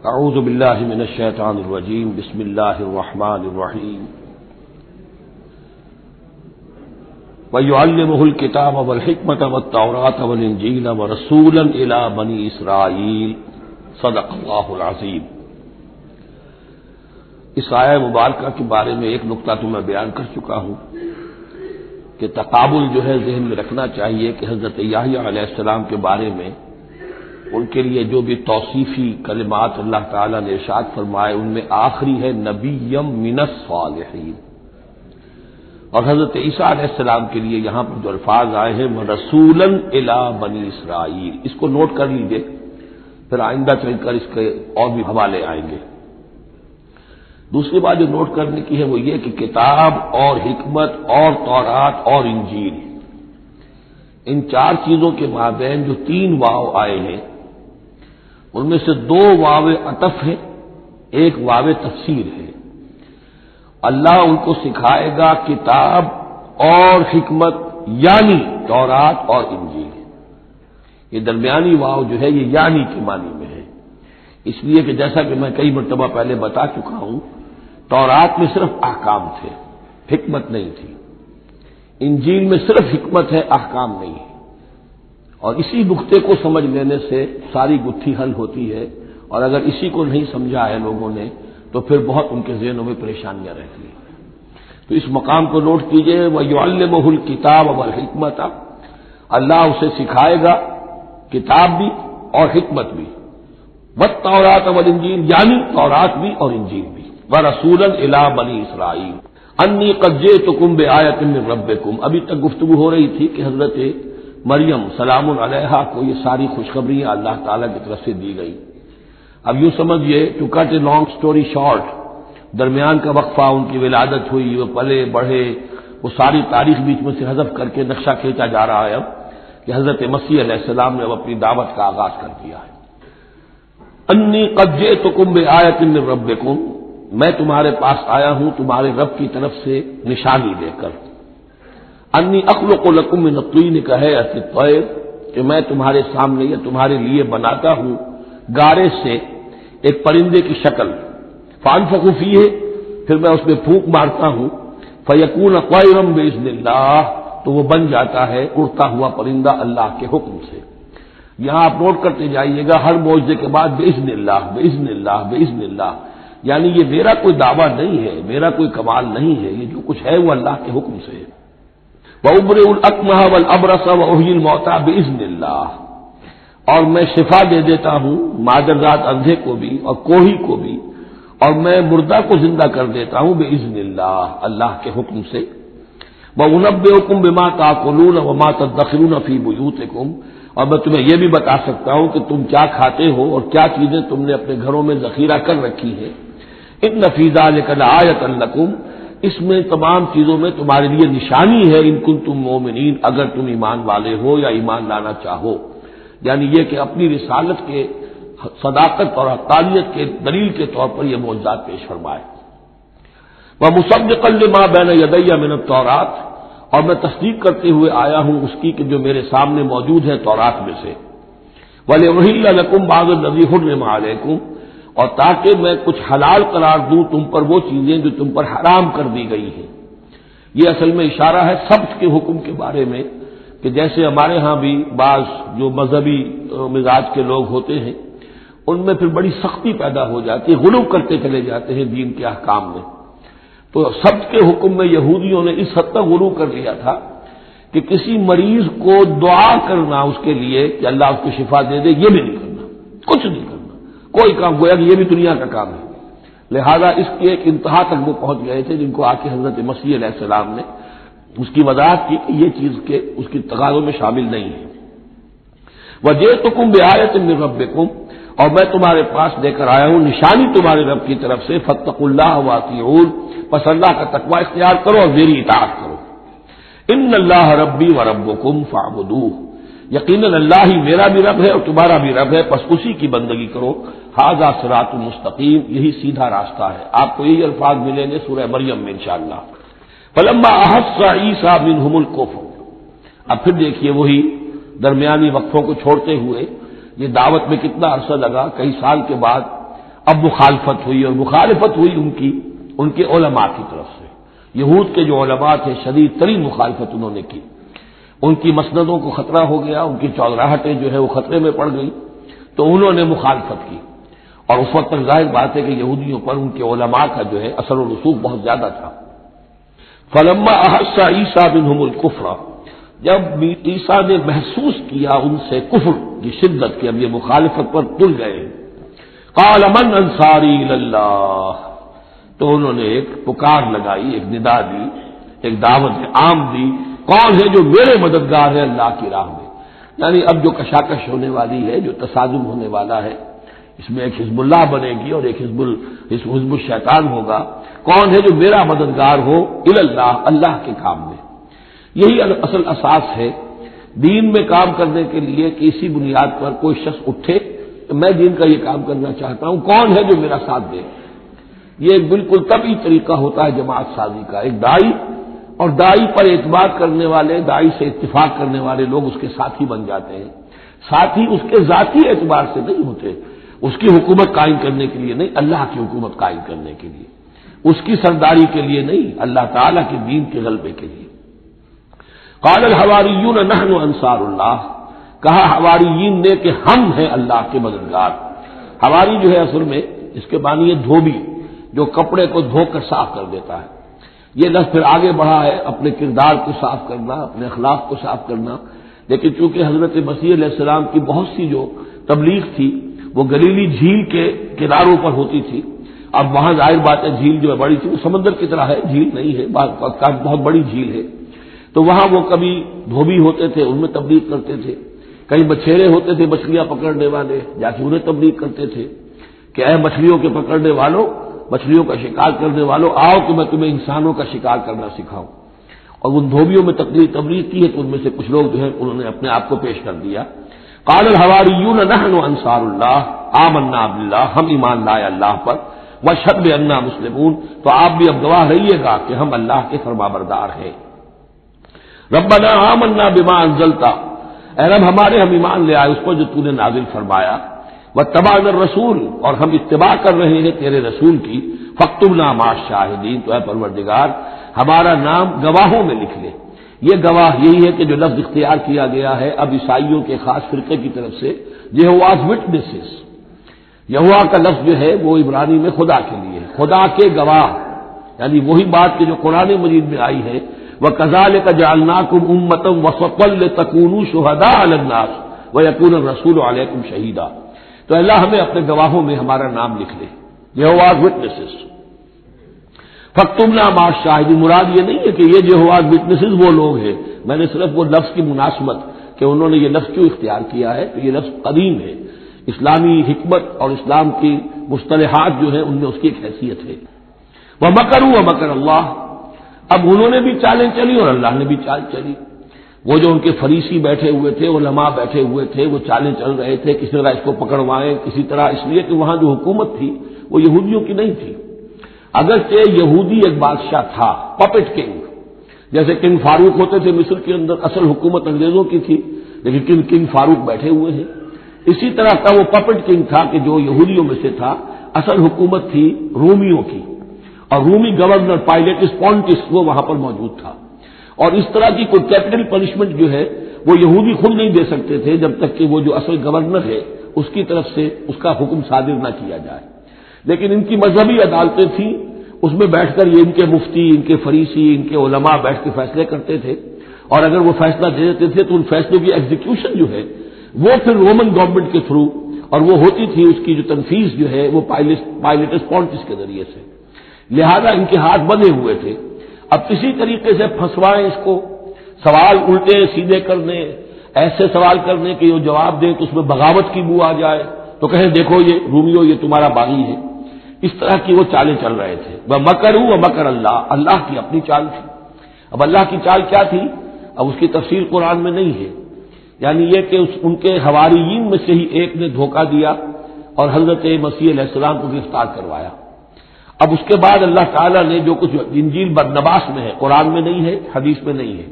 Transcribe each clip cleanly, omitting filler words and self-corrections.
اعوذ باللہ من الشیطان الرجیم بسم اللہ الرحمن الرحیم وَيُعَلِّمُهُ الْكِتَابَ وَالْحِكْمَةَ وَالتَّوْرَاةَ وَالْإِنْجِيلَ وَرَسُولًا إِلَى بَنِي إِسْرَائِيلَ صدق اللہ العظیم۔ اس آیہ مبارکہ کے بارے میں ایک نکتہ تو میں بیان کر چکا ہوں کہ تقابل جو ہے ذہن میں رکھنا چاہیے کہ حضرت یحییٰ علیہ السلام کے بارے میں ان کے لیے جو بھی توصیفی کلمات اللہ تعالیٰ نے ارشاد فرمائے ان میں آخری ہے نبیم من الصالحین، اور حضرت عیسیٰ علیہ السلام کے لیے یہاں پر جو الفاظ آئے ہیں رسولا الی بنی اسرائیل، اس کو نوٹ کر لیجیے، پھر آئندہ چل کر اس کے اور بھی حوالے آئیں گے۔ دوسری بات جو نوٹ کرنے کی ہے وہ یہ کہ کتاب اور حکمت اور تورات اور انجیل، ان چار چیزوں کے مابین جو تین واو آئے ہیں ان میں سے دو واو عطف ہے، ایک واو تفسیر ہے۔ اللہ ان کو سکھائے گا کتاب اور حکمت، یعنی تورات اور انجیل۔ یہ درمیانی واو جو ہے یہ یعنی کے معنی میں ہے، اس لیے کہ جیسا کہ میں کئی مرتبہ پہلے بتا چکا ہوں، تورات میں صرف احکام تھے، حکمت نہیں تھی۔ انجیل میں صرف حکمت ہے، احکام نہیں ہے، اور اسی نقطے کو سمجھ لینے سے ساری گتھی حل ہوتی ہے، اور اگر اسی کو نہیں سمجھا ہے لوگوں نے تو پھر بہت ان کے ذہنوں میں پریشانیاں رہتی ہیں۔ تو اس مقام کو نوٹ کیجئے، وَيُعَلِّمُهُ الْكِتَابَ وَالْحِكْمَةَ، اللہ اسے سکھائے گا کتاب بھی اور حکمت بھی، وَالتَّوْرَاةَ وَالْإِنْجِيلَ، یعنی تورات بھی اور انجیل بھی، وَرَسُولًا إِلَىٰ بَنِي إِسْرَائِيلَ انی قد جئتکم بآیۃ من ربکم۔ ابھی تک گفتگو ہو رہی تھی کہ حضرت مریم سلام علیہا کو یہ ساری خوشخبریاں اللہ تعالیٰ کی طرف سے دی گئی۔ اب یوں سمجھیے، to cut a long story short, درمیان کا وقفہ، ان کی ولادت ہوئی، وہ پلے بڑھے، وہ ساری تاریخ بیچ میں سے حذف کر کے نقشہ کھینچا جا رہا ہے اب کہ حضرت مسیح علیہ السلام نے اب اپنی دعوت کا آغاز کر دیا ہے۔ انی قد جئتکم بآیۃ من ربکم، میں تمہارے پاس آیا ہوں تمہارے رب کی طرف سے نشانی لے کر۔ انی اخلق لکم من الطین کہیئۃ الطیر، کہ میں تمہارے سامنے یا تمہارے لیے بناتا ہوں گارے سے ایک پرندے کی شکل، فانفخ فیہ، پھر میں اس میں پھونک مارتا ہوں، فیکون طیرا باذن اللہ، تو وہ بن جاتا ہے اڑتا ہوا پرندہ اللہ کے حکم سے۔ یہاں آپ نوٹ کرتے جائیے گا، ہر معجزے کے بعد باذن اللہ باذن اللہ باذن اللہ، یعنی یہ میرا کوئی دعویٰ نہیں ہے، میرا کوئی کمال نہیں ہے، یہ جو کچھ ہے وہ اللہ کے حکم سے ہے۔ وَأُبْرِئُ الْأَكْمَحَ وَالْأَبْرَصَ وَأُحْيِي الْمَوْتَىٰ بِإِذْنِ اللَّهِ، اور میں شفا دے دیتا ہوں معذرات اندھے کو بھی اور کوہی کو بھی، اور میں مردہ کو زندہ کر دیتا ہوں بِإِذْنِ اللَّهِ، اللہ کے حکم سے۔ وَأُنَبِّئُكُم بِمَا تَأْكُلُونَ وَمَا تَدَّخِرُونَ فِي بُيُوتِكُم، اور میں تمہیں یہ بھی بتا سکتا ہوں کہ تم کیا کھاتے ہو اور کیا چیزیں تم نے اپنے گھروں میں ذخیرہ کر رکھی ہے۔ ان فی ذلک لآیۃ لکم، اس میں تمام چیزوں میں تمہارے لیے نشانی ہے، ان کنتم مؤمنین، اگر تم ایمان والے ہو یا ایمان لانا چاہو، یعنی یہ کہ اپنی رسالت کے صداقت اور حقانیت کے دلیل کے طور پر یہ معجزات پیش فرمائے۔ ومصدقا لما بین یدی من التوراۃ، اور میں تصدیق کرتے ہوئے آیا ہوں اس کی کہ جو میرے سامنے موجود ہے تورات میں سے۔ وَلِأُحِلَّ لَكُم بَعْضَ الَّذِي حُرِّمَ عَلَيْكُمْ، اور تاکہ میں کچھ حلال قرار دوں تم پر وہ چیزیں جو تم پر حرام کر دی گئی ہیں۔ یہ اصل میں اشارہ ہے سبت کے حکم کے بارے میں، کہ جیسے ہمارے ہاں بھی بعض جو مذہبی مزاج کے لوگ ہوتے ہیں ان میں پھر بڑی سختی پیدا ہو جاتی ہے، غلو کرتے چلے جاتے ہیں دین کے احکام میں۔ تو سبت کے حکم میں یہودیوں نے اس حد تک غلو کر لیا تھا کہ کسی مریض کو دعا کرنا اس کے لیے کہ اللہ اس کو شفا دے دے، یہ بھی نہیں کرنا، کچھ نہیں کرنا، کوئی کام، گویا کہ یہ بھی دنیا کا کام ہے۔ لہذا اس کی ایک انتہا تک وہ پہنچ گئے تھے جن کو آ کے حضرت مسیح علیہ السلام نے اس کی وضاحت کی کہ یہ چیز کے اس کی تقاضوں میں شامل نہیں ہے۔ وَجِئْتُكُم بِآیَةٍ مِّن رَبِّكُم، اور میں تمہارے پاس لے کر آیا ہوں نشانی تمہارے رب کی طرف سے، فَاتَّقُوا اللَّهَ وَأَطِیعُونِ، پس اللہ کا تقوی اختیار کرو اور میری اطاعت کرو۔ ان اللہ ربی و ربکم فاعبدوہ، یقیناً اللہ ہی میرا بھی رب ہے اور تمہارا بھی رب ہے، پس اسی کی بندگی کرو۔ ھذا صراط مستقیم، یہی سیدھا راستہ ہے۔ آپ کو یہی الفاظ ملیں گے سورہ مریم میں انشاءاللہ۔ فلما احس عیسیٰ منہم الکفر، اب پھر دیکھیے وہی درمیانی وقفوں کو چھوڑتے ہوئے یہ دعوت میں کتنا عرصہ لگا، کئی سال کے بعد اب مخالفت ہوئی، اور مخالفت ہوئی ان کے علماء کی طرف سے۔ یہود کے جو علماء تھے شدید ترین مخالفت انہوں نے کی، ان کی مسندوں کو خطرہ ہو گیا، ان کی چودراہٹیں جو ہے وہ خطرے میں پڑ گئی، تو انہوں نے مخالفت کی۔ اور اس وقت تک ظاہر بات ہے کہ یہودیوں پر ان کے علماء کا جو ہے اثر و رسوخ بہت زیادہ تھا۔ فلما احس عیسیٰ منہم الکفر، جب عیسیٰ نے محسوس کیا ان سے کفر کی شدت کہ اب یہ مخالفت پر تل گئے، قال من انصاری اللہ، تو انہوں نے ایک پکار لگائی، ایک ندا دی، ایک دعوت عام دی، کون ہے جو میرے مددگار ہے اللہ کی راہ میں؟ یعنی اب جو کشاکش ہونے والی ہے، جو تصادم ہونے والا ہے، اس میں ایک حزب اللہ بنے گی اور ایک حزب الشیطان ہوگا، کون ہے جو میرا مددگار ہو اللہ، اللہ کے کام میں؟ یہی اصل اساس ہے دین میں کام کرنے کے لیے کہ اسی بنیاد پر کوئی شخص اٹھے کہ میں دین کا یہ کام کرنا چاہتا ہوں، کون ہے جو میرا ساتھ دے؟ یہ ایک بالکل طبعی طریقہ ہوتا ہے جماعت سازی کا۔ ایک دائی اور دائی پر اعتماد کرنے والے، دائی سے اتفاق کرنے والے لوگ اس کے ساتھی بن جاتے ہیں۔ ساتھی اس کے ذاتی اعتبار سے نہیں ہوتے، اس کی حکومت قائم کرنے کے لیے نہیں، اللہ کی حکومت قائم کرنے کے لیے، اس کی سرداری کے لیے نہیں، اللہ تعالیٰ کے دین کے غلبے کے لیے۔ قال الحواریون نحن انصار اللہ، کہا حواریین نے کہ ہم ہیں اللہ کے مددگار۔ حواری جو ہے اصل میں اس کے معنی ہے دھوبی، جو کپڑے کو دھو کر صاف کر دیتا ہے۔ یہ لفظ پھر آگے بڑھا ہے اپنے کردار کو صاف کرنا، اپنے اخلاق کو صاف کرنا، لیکن چونکہ حضرت مسیح علیہ السلام کی بہت سی جو تبلیغ تھی وہ گلیلی جھیل کے کناروں پر ہوتی تھی۔ اب وہاں ظاہر بات ہے جھیل جو ہے بڑی تھی، وہ سمندر کی طرح ہے، جھیل نہیں ہے، بہت بڑی جھیل ہے، تو وہاں وہ کبھی دھوبی ہوتے تھے، ان میں تبلیغ کرتے تھے، کئی مچھیرے ہوتے تھے مچھلیاں پکڑنے والے، جا کے انہیں تبلیغ کرتے تھے کہ اے مچھلیوں کے پکڑنے والوں، مچھلیوں کا شکار کرنے والوں، آؤ کہ میں تمہیں انسانوں کا شکار کرنا سکھاؤں۔ اور ان دھوبیوں میں تبلیغ کی ہے تو ان میں سے کچھ لوگ جو ہے انہوں نے اپنے آپ کو پیش کر دیا۔ قال الحواریون نحن انصار اللہ آمنا باللہ، ہم ایمان لائے اللہ پر، واشہد بأننا مسلمون، تو آپ بھی اب گواہ رہیے گا کہ ہم اللہ کے فرمانبردار ہیں۔ ربنا آمنا بما انزلت، اے رب ہمارے ہم ایمان لے آئے اس پر جو تو نے نازل فرمایا، واتبعنا الرسول، اور ہم اتباع کر رہے ہیں تیرے رسول کی، فاکتبنا مع الشاہدین، تو اے پروردگار ہمارا نام گواہوں میں لکھ لے۔ یہ گواہ یہی ہے کہ جو لفظ اختیار کیا گیا ہے اب عیسائیوں کے خاص فرقے کی طرف سے، یہواز وٹنسز، یہوا کا لفظ جو ہے وہ عبرانی میں خدا کے لیے، خدا کے گواہ، یعنی وہی بات کہ جو قرآن مجید میں آئی ہے، وَكَذَلِكَ جَعَلْنَاكُمْ أُمَّةً وَسَطًا لِتَكُونُوا شُهَدَاءَ عَلَى النَّاسِ وَيَكُونَ الرَّسُولُ عَلَيْكُمْ شَهِيدًا، تو اللہ ہمیں اپنے گواہوں میں ہمارا نام لکھ لے، یہواز وٹنسز۔ فاکتبنا مع الشاہدین، مراد یہ نہیں ہے کہ یہ یہواز وٹنسز وہ لوگ ہیں، میں نے صرف وہ لفظ کی مناسبت کہ انہوں نے یہ لفظ کیوں اختیار کیا ہے، تو یہ لفظ قدیم ہے، اسلامی حکمت اور اسلام کی مصطلحات جو ہیں ان میں اس کی ایک حیثیت ہے۔ وَمَكَرُوا وَمَكَرَ اللَّهُ، اب انہوں نے بھی چالیں چلی اور اللہ نے بھی چال چلی۔ وہ جو ان کے فریسی بیٹھے ہوئے تھے، علماء بیٹھے ہوئے تھے، وہ چالیں چل رہے تھے کسی طرح اس کو پکڑوائیں، کسی طرح، اس لیے کہ وہاں جو حکومت تھی وہ یہودیوں کی نہیں تھی، اگرچہ یہودی ایک بادشاہ تھا، پپٹ کنگ، جیسے کنگ فاروق ہوتے تھے مصر کے اندر، اصل حکومت انگریزوں کی تھی، لیکن کنگ فاروق بیٹھے ہوئے ہیں۔ اسی طرح کا وہ پپٹ کنگ تھا کہ جو یہودیوں میں سے تھا، اصل حکومت تھی رومیوں کی، اور رومی گورنر پائلیٹس پونٹس وہ وہاں پر موجود تھا، اور اس طرح کی کوئی کیپٹل پنشمنٹ جو ہے وہ یہودی خود نہیں دے سکتے تھے جب تک کہ وہ جو اصل گورنر ہے اس کی طرف سے اس کا حکم صادر نہ کیا جائے۔ لیکن ان کی مذہبی عدالتیں تھیں، اس میں بیٹھ کر یہ ان کے مفتی، ان کے فریسی، ان کے علماء بیٹھ کے فیصلے کرتے تھے، اور اگر وہ فیصلہ دے دیتے تھے تو ان فیصلوں کی ایگزیکیوشن جو ہے وہ پھر رومن گورنمنٹ کے تھرو، اور وہ ہوتی تھی اس کی جو تنفیذ جو ہے وہ پائلیٹس پونٹس کے ذریعے سے، لہذا ان کے ہاتھ بندھے ہوئے تھے۔ اب کسی طریقے سے پھنسوائیں اس کو، سوال الٹے سیدھے کرنے، ایسے سوال کرنے کہ وہ جواب دیں تو اس میں بغاوت کی بو آ جائے، تو کہیں دیکھو یہ رومیو یہ تمہارا باغی ہے، اس طرح کی وہ چالیں چل رہے تھے۔ وَمَكَرُوا وَمَكَرَ اللَّهُ، اللہ کی اپنی چال تھی۔ اب اللہ کی چال کیا تھی، اب اس کی تفصیل قرآن میں نہیں ہے، یعنی یہ کہ ان کے حواریین میں سے ہی ایک نے دھوکہ دیا اور حضرت مسیح علیہ السلام کو گرفتار کروایا۔ اب اس کے بعد اللہ تعالیٰ نے جو کچھ انجیل برنباس میں ہے، قرآن میں نہیں ہے، حدیث میں نہیں ہے،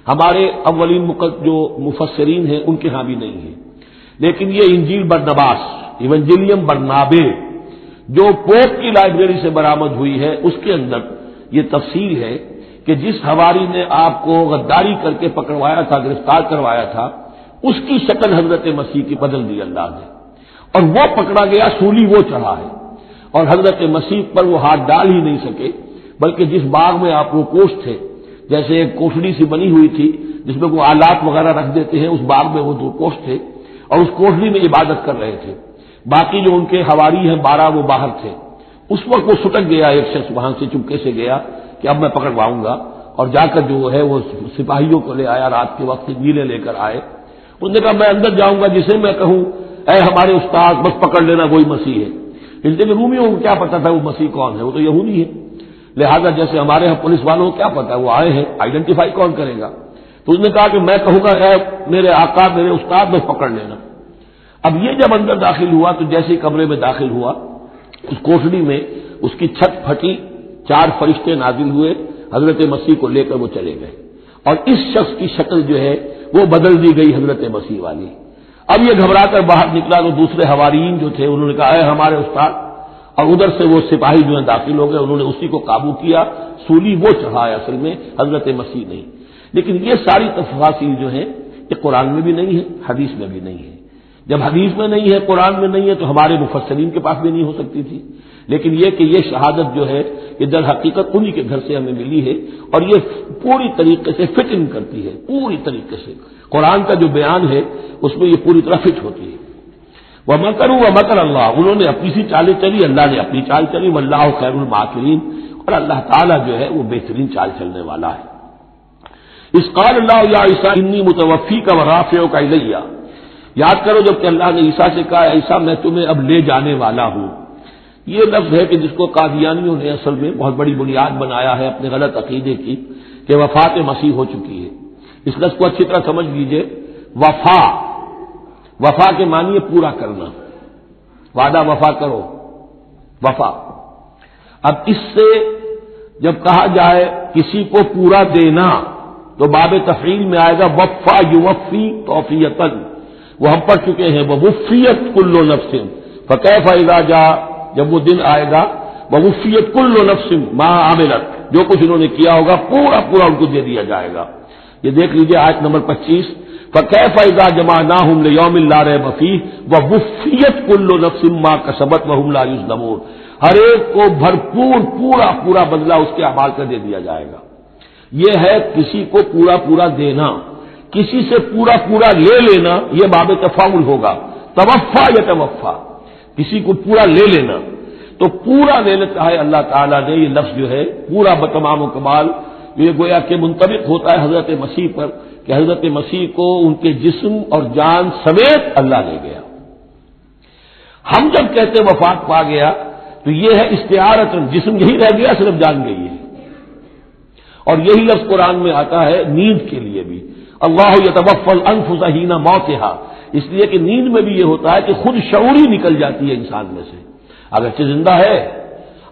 ہمارے اولین جو مفسرین ہیں ان کے ہاں بھی نہیں ہے، لیکن یہ انجیل برنباس، ایونجیلیم برنابے، جو پوپ کی لائبریری سے برآمد ہوئی ہے اس کے اندر یہ تفصیل ہے کہ جس حواری نے آپ کو غداری کر کے پکڑوایا تھا، گرفتار کروایا تھا، اس کی شکل حضرت مسیح کی بدل دی اللہ نے، اور وہ پکڑا گیا، سولی وہ چڑھا ہے، اور حضرت مسیح پر وہ ہاتھ ڈال ہی نہیں سکے، بلکہ جس باغ میں آپ وہ کوش تھے، جیسے ایک کوٹڑی سی بنی ہوئی تھی جس میں وہ آلات وغیرہ رکھ دیتے ہیں، اس باغ میں وہ 2 کوش تھے اور اس کوٹڑی میں عبادت کر رہے تھے، باقی جو ان کے حواری ہیں 12 وہ باہر تھے۔ اس وقت وہ سٹک گیا، ایک شخص وہاں سے چپکے سے گیا کہ اب میں پکڑواؤں گا، اور جا کر جو ہے وہ سپاہیوں کو لے آیا، رات کے وقت نیلے لے کر آئے، انہوں نے کہا میں اندر جاؤں گا، جسے میں کہوں اے ہمارے استاد بس پکڑ لینا وہی مسیح ہے۔ اس لیے کہ رومیوں کو کیا پتا تھا وہ مسیح کون ہے، وہ تو یہودی ہے، لہذا جیسے ہمارے یہاں پولیس والوں کو کیا پتا ہے وہ آئے ہیں، آئیڈینٹیفائی کون کرے گا؟ تو اس نے کہا کہ میں کہوں گا اے میرے آقا میرے استاد بس پکڑ لینا۔ اب یہ جب اندر داخل ہوا تو جیسے ہی کمرے میں داخل ہوا، اس کوٹڑی میں اس کی چھت پھٹی، 4 فرشتے نازل ہوئے، حضرت مسیح کو لے کر وہ چلے گئے، اور اس شخص کی شکل جو ہے وہ بدل دی گئی حضرت مسیح والی۔ اب یہ گھبرا کر باہر نکلا تو دوسرے حواریین جو تھے انہوں نے کہا اے ہمارے استاد، اور ادھر سے وہ سپاہی جو ہیں داخل ہو گئے، انہوں نے اسی کو قابو کیا، سولی وہ چڑھایا اصل میں حضرت مسیح نہیں۔ لیکن یہ ساری تفاصیل جو ہیں یہ قرآن میں بھی نہیں ہے، حدیث میں بھی نہیں ہے۔ جب حدیث میں نہیں ہے، قرآن میں نہیں ہے، تو ہمارے مفسرین کے پاس بھی نہیں ہو سکتی تھی۔ لیکن یہ کہ یہ شہادت جو ہے یہ در حقیقت انہی کے گھر سے ہمیں ملی ہے، اور یہ پوری طریقے سے فٹ ان کرتی ہے، پوری طریقے سے قرآن کا جو بیان ہے اس میں یہ پوری طرح فٹ ہوتی ہے۔ وَمَكَرُوا وَمَكَرَ اللَّهُ، انہوں نے اپنی سی چالیں چلی، اللہ نے اپنی چال چلی، وَاللَّهُ خَيْرُ الْمَاكِرِينَ، اور اللہ تعالیٰ جو ہے وہ بہترین چال چلنے والا ہے۔ اِذْ قَالَ اللَّهُ يَا عِيسَىٰ إِنِّي مُتَوَفِّيكَ وَرَافِعُكَ إِلَيَّ، یاد کرو جب کہ اللہ نے عیسیٰ سے کہا عیسیٰ میں تمہیں اب لے جانے والا ہوں۔ یہ لفظ ہے کہ جس کو قادیانیوں نے اصل میں بہت بڑی بنیاد بنایا ہے اپنے غلط عقیدے کی، کہ وفات مسیح ہو چکی ہے۔ اس لفظ کو اچھی طرح سمجھ لیجئے، وفا کے معنی ہے پورا کرنا، وعدہ وفا کرو، وفا۔ اب اس سے جب کہا جائے کسی کو پورا دینا تو باب تفعیل میں آئے گا وفا یوفی توفیتن، وہ ہم پڑھ چکے ہیں، ووفیت کل نفس فکیف اذا جاء، جب وہ دن آئے گا ووفیت کل نفس ما عملت، جو کچھ انہوں نے کیا ہوگا پورا پورا ان کو دے دیا جائے گا۔ یہ دیکھ لیجئے آیت نمبر 25، فَكَيْفَ إِذَا جَمَعْنَاهُمْ لِيَوْمٍ لَا رَيْبَ فِيهِ وَوُفِّيَتْ كُلُّ نَفْسٍ مَا كَسَبَتْ وَهُمْ لَا يُظْلَمُونَ، ہر ایک کو بھرپور پورا بدلہ اس کے اعمال کا دے دیا جائے گا۔ یہ ہے کسی کو پورا دینا، کسی سے پورا لے لینا، یہ باب تفاعل ہوگا، توفا یا توفا، کسی کو پورا لے لینا، تو پورا لے لیتا ہے اللہ تعالیٰ نے۔ یہ لفظ جو ہے پورا بتمام و کمال، یہ گویا کہ منطبق ہوتا ہے حضرت مسیح پر، کہ حضرت مسیح کو ان کے جسم اور جان سمیت اللہ لے گیا۔ ہم جب کہتے وفات پا گیا تو یہ ہے استعارت، جسم یہی رہ گیا، صرف جان گئی ہے۔ اور یہی لفظ قرآن میں آتا ہے نیند کے لیے بھی، اللہ یتوفی الانفس حین موتہا، اس لیے کہ نیند میں بھی یہ ہوتا ہے کہ خود شعوری نکل جاتی ہے انسان میں سے، اگرچہ زندہ ہے،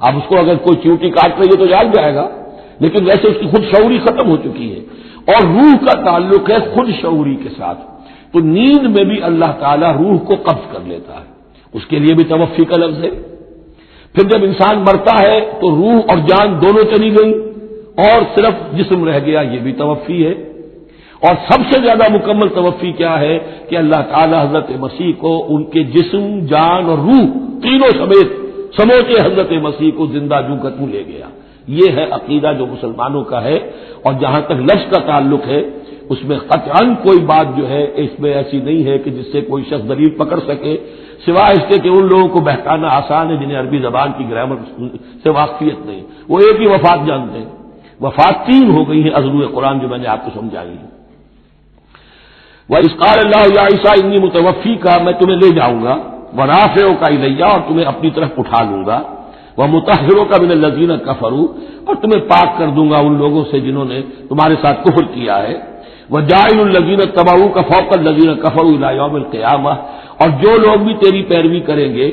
اب اس کو اگر کوئی چیوٹی کاٹ رہی ہے تو جاگ جائے گا، لیکن ویسے اس کی خود شعوری ختم ہو چکی ہے، اور روح کا تعلق ہے خود شعوری کے ساتھ، تو نیند میں بھی اللہ تعالیٰ روح کو قبض کر لیتا ہے، اس کے لیے بھی توفی کا لفظ ہے۔ پھر جب انسان مرتا ہے تو روح اور جان دونوں چلی گئی اور صرف جسم رہ گیا، یہ بھی توفی ہے۔ اور سب سے زیادہ مکمل توفی کیا ہے کہ اللہ تعالیٰ حضرت مسیح کو ان کے جسم، جان اور روح تینوں سمیت سموچے حضرت مسیح کو زندہ جو کا تو لے گیا۔ یہ ہے عقیدہ جو مسلمانوں کا ہے، اور جہاں تک لفظ کا تعلق ہے اس میں قطعاً کوئی بات جو ہے اس میں ایسی نہیں ہے کہ جس سے کوئی شخص دلیل پکڑ سکے، سوائے اس کے کہ ان لوگوں کو بہتانا آسان ہے جنہیں عربی زبان کی گرامر سے واقفیت نہیں، وہ ایک ہی وفات جانتے ہیں۔ وفات 3 ہو گئی ہیں ازلو قرآن جو میں نے آپ کو سمجھائی ہے۔ وَإِذْ قَالَ اللَّهُ يَا عِيسَىٰ إِنِّي مُتَوَفِّيكَ، میں تمہیں لے جاؤں گا، وَرَافِعُكَ إِلَيَّ، اور تمہیں اپنی طرف اٹھا لوں گا، وَمُطَهِّرُكَ مِنَ الَّذِينَ كَفَرُوا، اور تمہیں پاک کر دوں گا ان لوگوں سے جنہوں نے تمہارے ساتھ کفر کیا ہے، وَجَاعِلُ الَّذِينَ اتَّبَعُوكَ فَوْقَ الَّذِينَ كَفَرُوا إِلَىٰ يَوْمِ الْقِيَامَةِ، اور جو لوگ بھی تیری پیروی کریں گے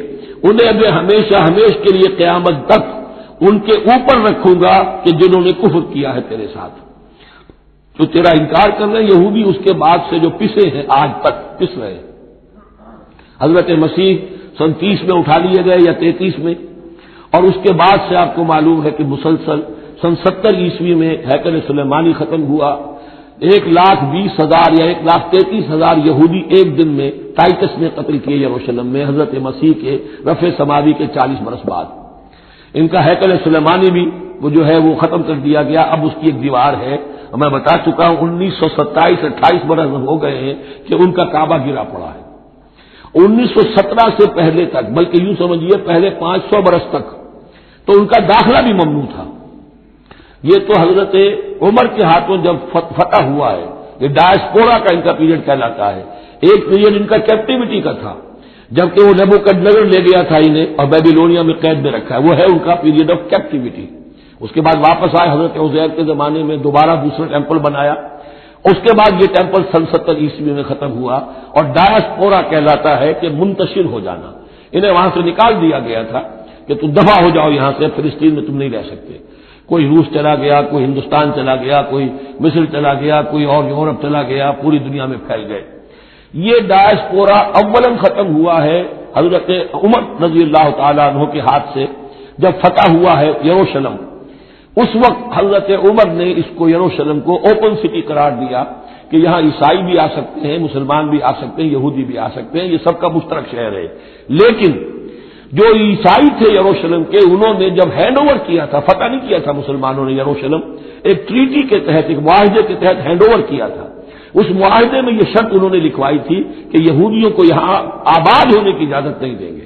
انہیں اب ہمیشہ کے لیے قیامت تک ان کے اوپر رکھوں گا کہ جنہوں نے کفر کیا ہے تیرے ساتھ، تو تیرا انکار کر رہے ہیں یہودی، اس کے بعد سے جو پسے ہیں آج تک پس رہے ہیں۔ حضرت مسیح سن 30 میں اٹھا لیے گئے یا 33 میں، اور اس کے بعد سے آپ کو معلوم ہے کہ مسلسل سن 70 عیسوی میں ہیکل سلیمانی ختم ہوا۔ 1,20,000 یا 1,33,000 یہودی ایک دن میں ٹائٹس نے قتل کیے یروشلم میں، حضرت مسیح کے رفع سماوی کے 40 برس بعد۔ ان کا ہیکل سلیمانی بھی وہ جو ہے وہ ختم کر دیا گیا، اب اس کی ایک دیوار ہے، میں بتا چکا ہوں 1927-28 برس ہو گئے ہیں کہ ان کا کعبہ گرا پڑا ہے۔ 1917 سے پہلے تک، بلکہ یوں سمجھیے پہلے 500 برس تک تو ان کا داخلہ بھی ممنوع تھا۔ یہ تو حضرت عمر کے ہاتھوں جب فتح ہوا ہے، یہ ڈائسپورا کا ان کا پیریڈ کہلاتا ہے۔ ایک پیریڈ ان کا کیپٹیوٹی کا تھا، جبکہ وہ نیبوکڈنیزر لے گیا تھا انہیں اور بیبیلونیا میں قید میں رکھا ہے، وہ ہے ان کا پیریڈ آف کیپٹیوٹی۔ اس کے بعد واپس آئے حضرت عزیر کے زمانے میں، دوبارہ دوسرا ٹیمپل بنایا، اس کے بعد یہ ٹیمپل سن 70 عیسوی میں ختم ہوا، اور ڈائسپورا کہلاتا ہے کہ منتشر ہو جانا۔ انہیں وہاں سے نکال دیا گیا تھا کہ تم دفع ہو جاؤ یہاں سے، فلسطین میں تم نہیں رہ سکتے۔ کوئی روس چلا گیا، کوئی ہندوستان چلا گیا، کوئی مصر چلا گیا، کوئی اور یورپ چلا گیا، پوری دنیا میں پھیل گئے۔ یہ ڈائسپورا اولاً ختم ہوا ہے حضرت عمر رضی اللہ تعالیٰ عنہ کے ہاتھ سے، جب فتح ہوا ہے یروشلم۔ اس وقت حضرت عمر نے اس کو یروشلم کو اوپن سٹی قرار دیا کہ یہاں عیسائی بھی آ سکتے ہیں، مسلمان بھی آ سکتے ہیں، یہودی بھی آ سکتے ہیں، یہ سب کا مشترک شہر ہے۔ لیکن جو عیسائی تھے یروشلم کے، انہوں نے جب ہینڈ اوور کیا تھا، فتح نہیں کیا تھا مسلمانوں نے یروشلم، ایک ٹریٹی کے تحت، ایک معاہدے کے تحت ہینڈ اوور کیا تھا۔ اس معاہدے میں یہ شرط انہوں نے لکھوائی تھی کہ یہودیوں کو یہاں آباد ہونے کی اجازت نہیں دیں گے۔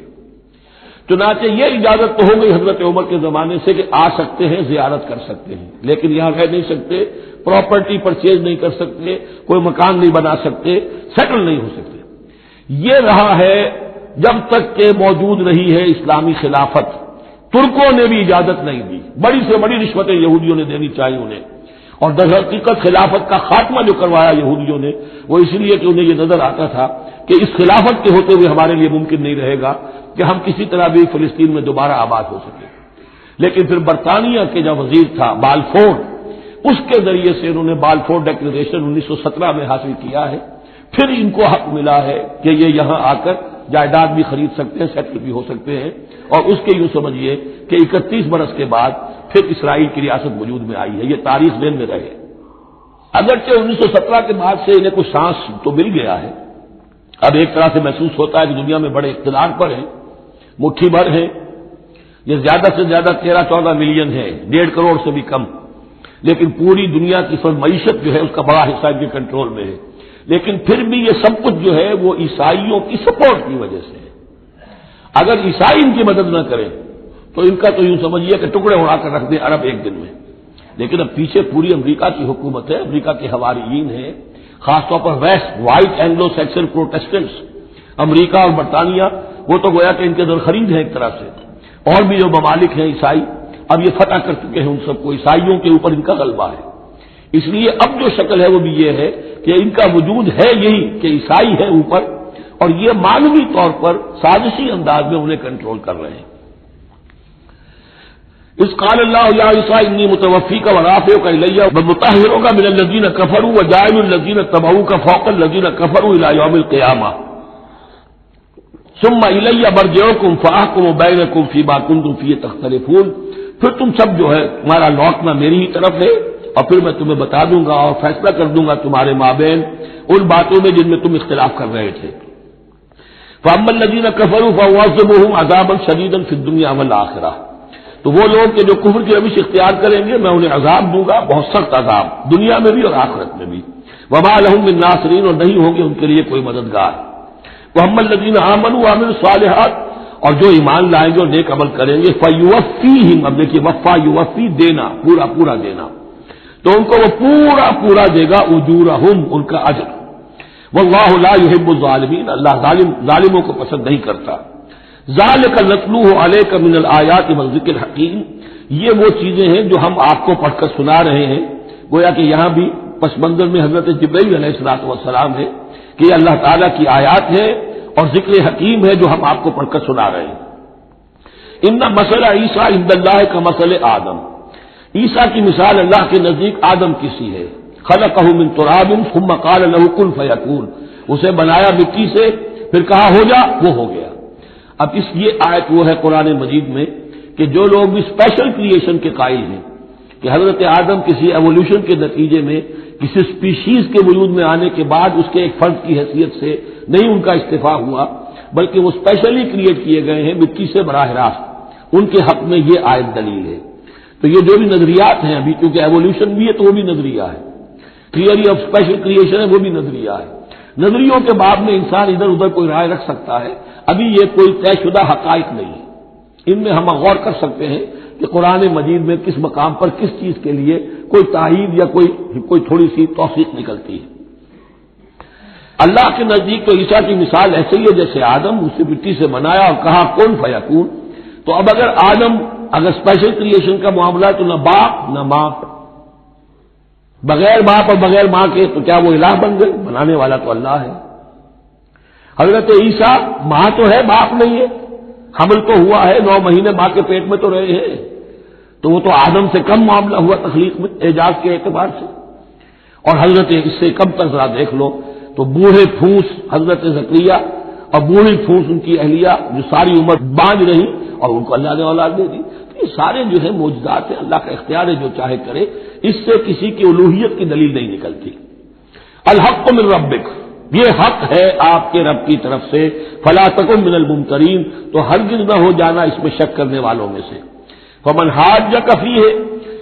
چنانچہ یہ اجازت تو ہو گئی حضرت عمر کے زمانے سے کہ آ سکتے ہیں، زیارت کر سکتے ہیں، لیکن یہاں رہ نہیں سکتے، پراپرٹی پرچیز نہیں کر سکتے، کوئی مکان نہیں بنا سکتے، سیٹل نہیں ہو سکتے۔ یہ رہا ہے جب تک کہ موجود رہی ہے اسلامی خلافت۔ ترکوں نے بھی اجازت نہیں دی، بڑی سے بڑی رشوتیں یہودیوں نے دینی چاہیے انہیں، اور در حقیقت خلافت کا خاتمہ جو کروایا یہودیوں نے، وہ اس لیے کہ انہیں یہ نظر آتا تھا کہ اس خلافت کے ہوتے ہوئے ہمارے لیے ممکن نہیں رہے گا کہ ہم کسی طرح بھی فلسطین میں دوبارہ آباد ہو سکیں۔ لیکن پھر برطانیہ کے جو وزیر تھا بالفور، اس کے ذریعے سے انہوں نے بالفور ڈیکلریشن 1917 میں حاصل کیا ہے۔ پھر ان کو حق ملا ہے کہ یہ یہاں آ کر جائیداد بھی خرید سکتے ہیں، سیٹل بھی ہو سکتے ہیں، اور اس کے یوں سمجھیے کہ 31 برس کے بعد پھر اسرائیل کی ریاست وجود میں آئی ہے۔ یہ تاریخ ذہن میں رہے۔ اگرچہ 1917 کے بعد سے انہیں کچھ سانس تو مل گیا ہے، اب ایک طرح سے محسوس ہوتا ہے کہ دنیا میں بڑے اقتدار پر ہیں، مٹھی بھر ہیں، یہ زیادہ سے زیادہ 13-14 ملین ہے، 1.5 کروڑ سے بھی کم، لیکن پوری دنیا کی معیشت جو ہے اس کا بڑا حصہ ان کے کنٹرول میں ہے۔ لیکن پھر بھی یہ سب کچھ جو ہے وہ عیسائیوں کی سپورٹ کی وجہ سے ہے۔ اگر عیسائی ان کی مدد نہ کریں تو ان کا تو یوں سمجھیے کہ ٹکڑے اڑا کر رکھ دیں عرب ایک دن میں۔ لیکن اب پیچھے پوری امریکہ کی حکومت ہے، امریکہ کے حواریین ہیں، خاص طور پر west white Anglo Saxon Protestants, امریکہ اور برطانیہ، وہ تو گویا کہ ان کے در خرید ہیں ایک طرح سے، اور بھی جو ممالک ہیں عیسائی، اب یہ فتح کر چکے ہیں ان سب کو، عیسائیوں کے اوپر ان کا غلبہ ہے۔ اس لیے اب جو شکل ہے وہ بھی یہ ہے کہ ان کا وجود ہے یہی کہ عیسائی ہے اوپر، اور یہ معنوی طور پر سازشی انداز میں انہیں کنٹرول کر رہے ہیں۔ اس قال اللہ یا عیسیٰ انی متوفیک ورافعک الی ومطہرک من الذین کفروا وجاعل الذین اتبعوک فوق الذین کفروا الی یوم القیامہ ثم الی مرجعکم فاحکم بینکم فیما کنتم فیہ تختلفون۔ پھر تم سب جو ہے تمہارا لوٹنا میری ہی طرف ہے، اور پھر میں تمہیں بتا دوں گا اور فیصلہ کر دوں گا تمہارے مابین ان باتوں میں جن میں تم اختلاف کر رہے تھے۔ فَأَمَّا الَّذِينَ كَفَرُوا فَأُعَذِّبُهُمْ عَذَابًا شَدِيدًا فِي الدُّنْيَا وَالْآخِرَةِ، تو وہ لوگ کہ جو کفر کی روش اختیار کریں گے میں انہیں عذاب دوں گا، بہت سخت عذاب، دنیا میں بھی اور آخرت میں بھی۔ وَمَا لَهُم مِّن نَاصِرِينَ، اور نہیں ہوں گے ان کے لیے کوئی مددگار۔ وَأَمَّا الَّذِينَ آمَنُوا وَعَمِلُوا الصَّالِحَاتِ، اور جو ایمان لائیں گے اور نیک عمل کریں گے، فَيُوَفِّيهِمْ، اب دیکھیے وفا یوفی دینا، پورا پورا دینا، تو ان کو وہ پورا پورا دے گا، اجورہم، ان کا اجر۔ واللہ لا يحب الظالمین، اللہ ظالموں کو پسند نہیں کرتا۔ ذالک نتلوہ علیک من الآیات والذکر الحکیم، یہ وہ چیزیں ہیں جو ہم آپ کو پڑھ کر سنا رہے ہیں، گویا کہ یہاں بھی پس منظر میں حضرت جبرائیل علیہ الصلوۃ والسلام ہے کہ یہ اللہ تعالیٰ کی آیات ہے اور ذکر حکیم ہے جو ہم آپ کو پڑھ کر سنا رہے ہیں۔ ان مثل عیسیٰ عند اللہ کا مثل آدم، عیسیٰ کی مثال اللہ کے نزدیک آدم کی سی ہے۔ خلقہ من تراب ثم قال له کن فیکون، اسے بنایا مٹی سے پھر کہا ہو جا، وہ ہو گیا۔ اب یہ آیت وہ ہے قرآن مجید میں کہ جو لوگ بھی اسپیشل کریشن کے قائل ہیں کہ حضرت آدم کسی ایوولوشن کے نتیجے میں کسی اسپیشیز کے وجود میں آنے کے بعد اس کے ایک فرد کی حیثیت سے نہیں ان کا استعفیٰ ہوا بلکہ وہ اسپیشلی کریٹ کیے گئے ہیں مٹی سے براہ راست، ان کے حق میں یہ آیت دلیل ہے۔ تو یہ جو بھی نظریات ہیں ابھی، کیونکہ ایوولوشن بھی ہے تو وہ بھی نظریہ ہے، تھیوری آف اسپیشل کریشن ہے وہ بھی نظریہ ہے، نظریوں کے باب میں انسان ادھر ادھر کوئی رائے رکھ سکتا ہے، ابھی یہ کوئی طے شدہ حقائق نہیں ہے۔ ان میں ہم غور کر سکتے ہیں کہ قرآن مجید میں کس مقام پر کس چیز کے لیے کوئی تائید یا کوئی تھوڑی سی توثیق نکلتی ہے۔ اللہ کے نزدیک تو عیسیٰ کی مثال ایسے ہی ہے جیسے آدم، اسے مٹی سے بنایا اور کہا کن فیکون۔ تو اب اگر آدم اگر اسپیشل کریشن کا معاملہ ہے تو نہ باپ نہ ماں، بغیر باپ اور بغیر ماں کے تو کیا وہ الہ بن گئے؟ بنانے والا تو اللہ ہے۔ حضرت عیسیٰ ماں تو ہے باپ نہیں ہے، حمل تو ہوا ہے، 9 مہینے ماں کے پیٹ میں تو رہے ہیں، تو وہ تو آدم سے کم معاملہ ہوا تخلیق میں اعجاز کے اعتبار سے۔ اور حضرت اس سے کم تر ذرا دیکھ لو تو بوڑھے پھوس حضرت زکریا اور بوڑھی پھوس ان کی اہلیہ جو ساری عمر باندھ رہی اور ان کو اللہ نے اولاد دے دی۔ تو یہ سارے جو ہے معجزات ہیں، اللہ کا اختیار ہے جو چاہے کرے، اس سے کسی کی الوہیت کی دلیل نہیں نکلتی۔ الحق من ربک، یہ حق ہے آپ کے رب کی طرف سے، فلا تکن من الممترین، تو ہرگز نہ ہو جانا اس میں شک کرنے والوں میں سے۔ فمن حاجک فیہ،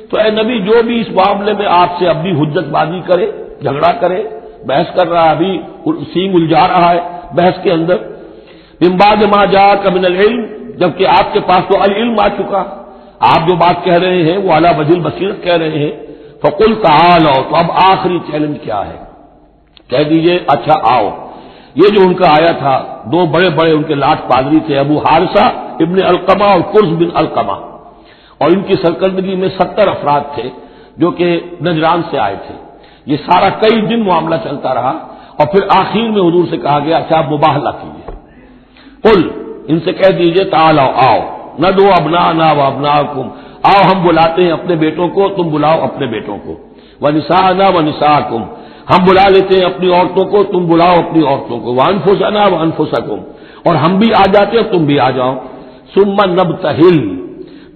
تو اے نبی جو بھی اس معاملے میں آپ سے اب بھی حجت بازی کرے، جھگڑا کرے، بحث کر رہا ہے، ابھی سینگ الجھا رہا ہے بحث کے اندر، من بعد ما جاءک من العلم، جبکہ آپ کے پاس تو العلم آ چکا، آپ جو بات کہہ رہے ہیں وہ علی وجہ البصیرت کہہ رہے ہیں، فقل تعالوا، تو اب آخری چیلنج کیا ہے؟ کہہ دیجئے اچھا آؤ۔ یہ جو ان کا آیا تھا، 2 بڑے بڑے ان کے لاٹ پادری تھے، ابو حارثہ ابن علقمہ اور قرظ بن علقمہ، اور ان کی سرکردگی میں 70 افراد تھے جو کہ نجران سے آئے تھے۔ یہ سارا کئی دن معاملہ چلتا رہا اور پھر آخر میں حضور سے کہا گیا اچھا آپ مباہلہ کیجیے، قل، ان سے کہہ دیجئے تعالوا، آؤ، ندعو ابناءنا وابناءکم، آؤ ہم بلاتے ہیں اپنے بیٹوں کو، تم بلاؤ اپنے بیٹوں کو، ونساءنا ونساءکم، ہم بلا لیتے ہیں اپنی عورتوں کو، تم بلاؤ اپنی عورتوں کو، وانفسنا وانفسکم، اور ہم بھی آ جاتے ہیں تم بھی آ جاؤ، ثم نبتہل،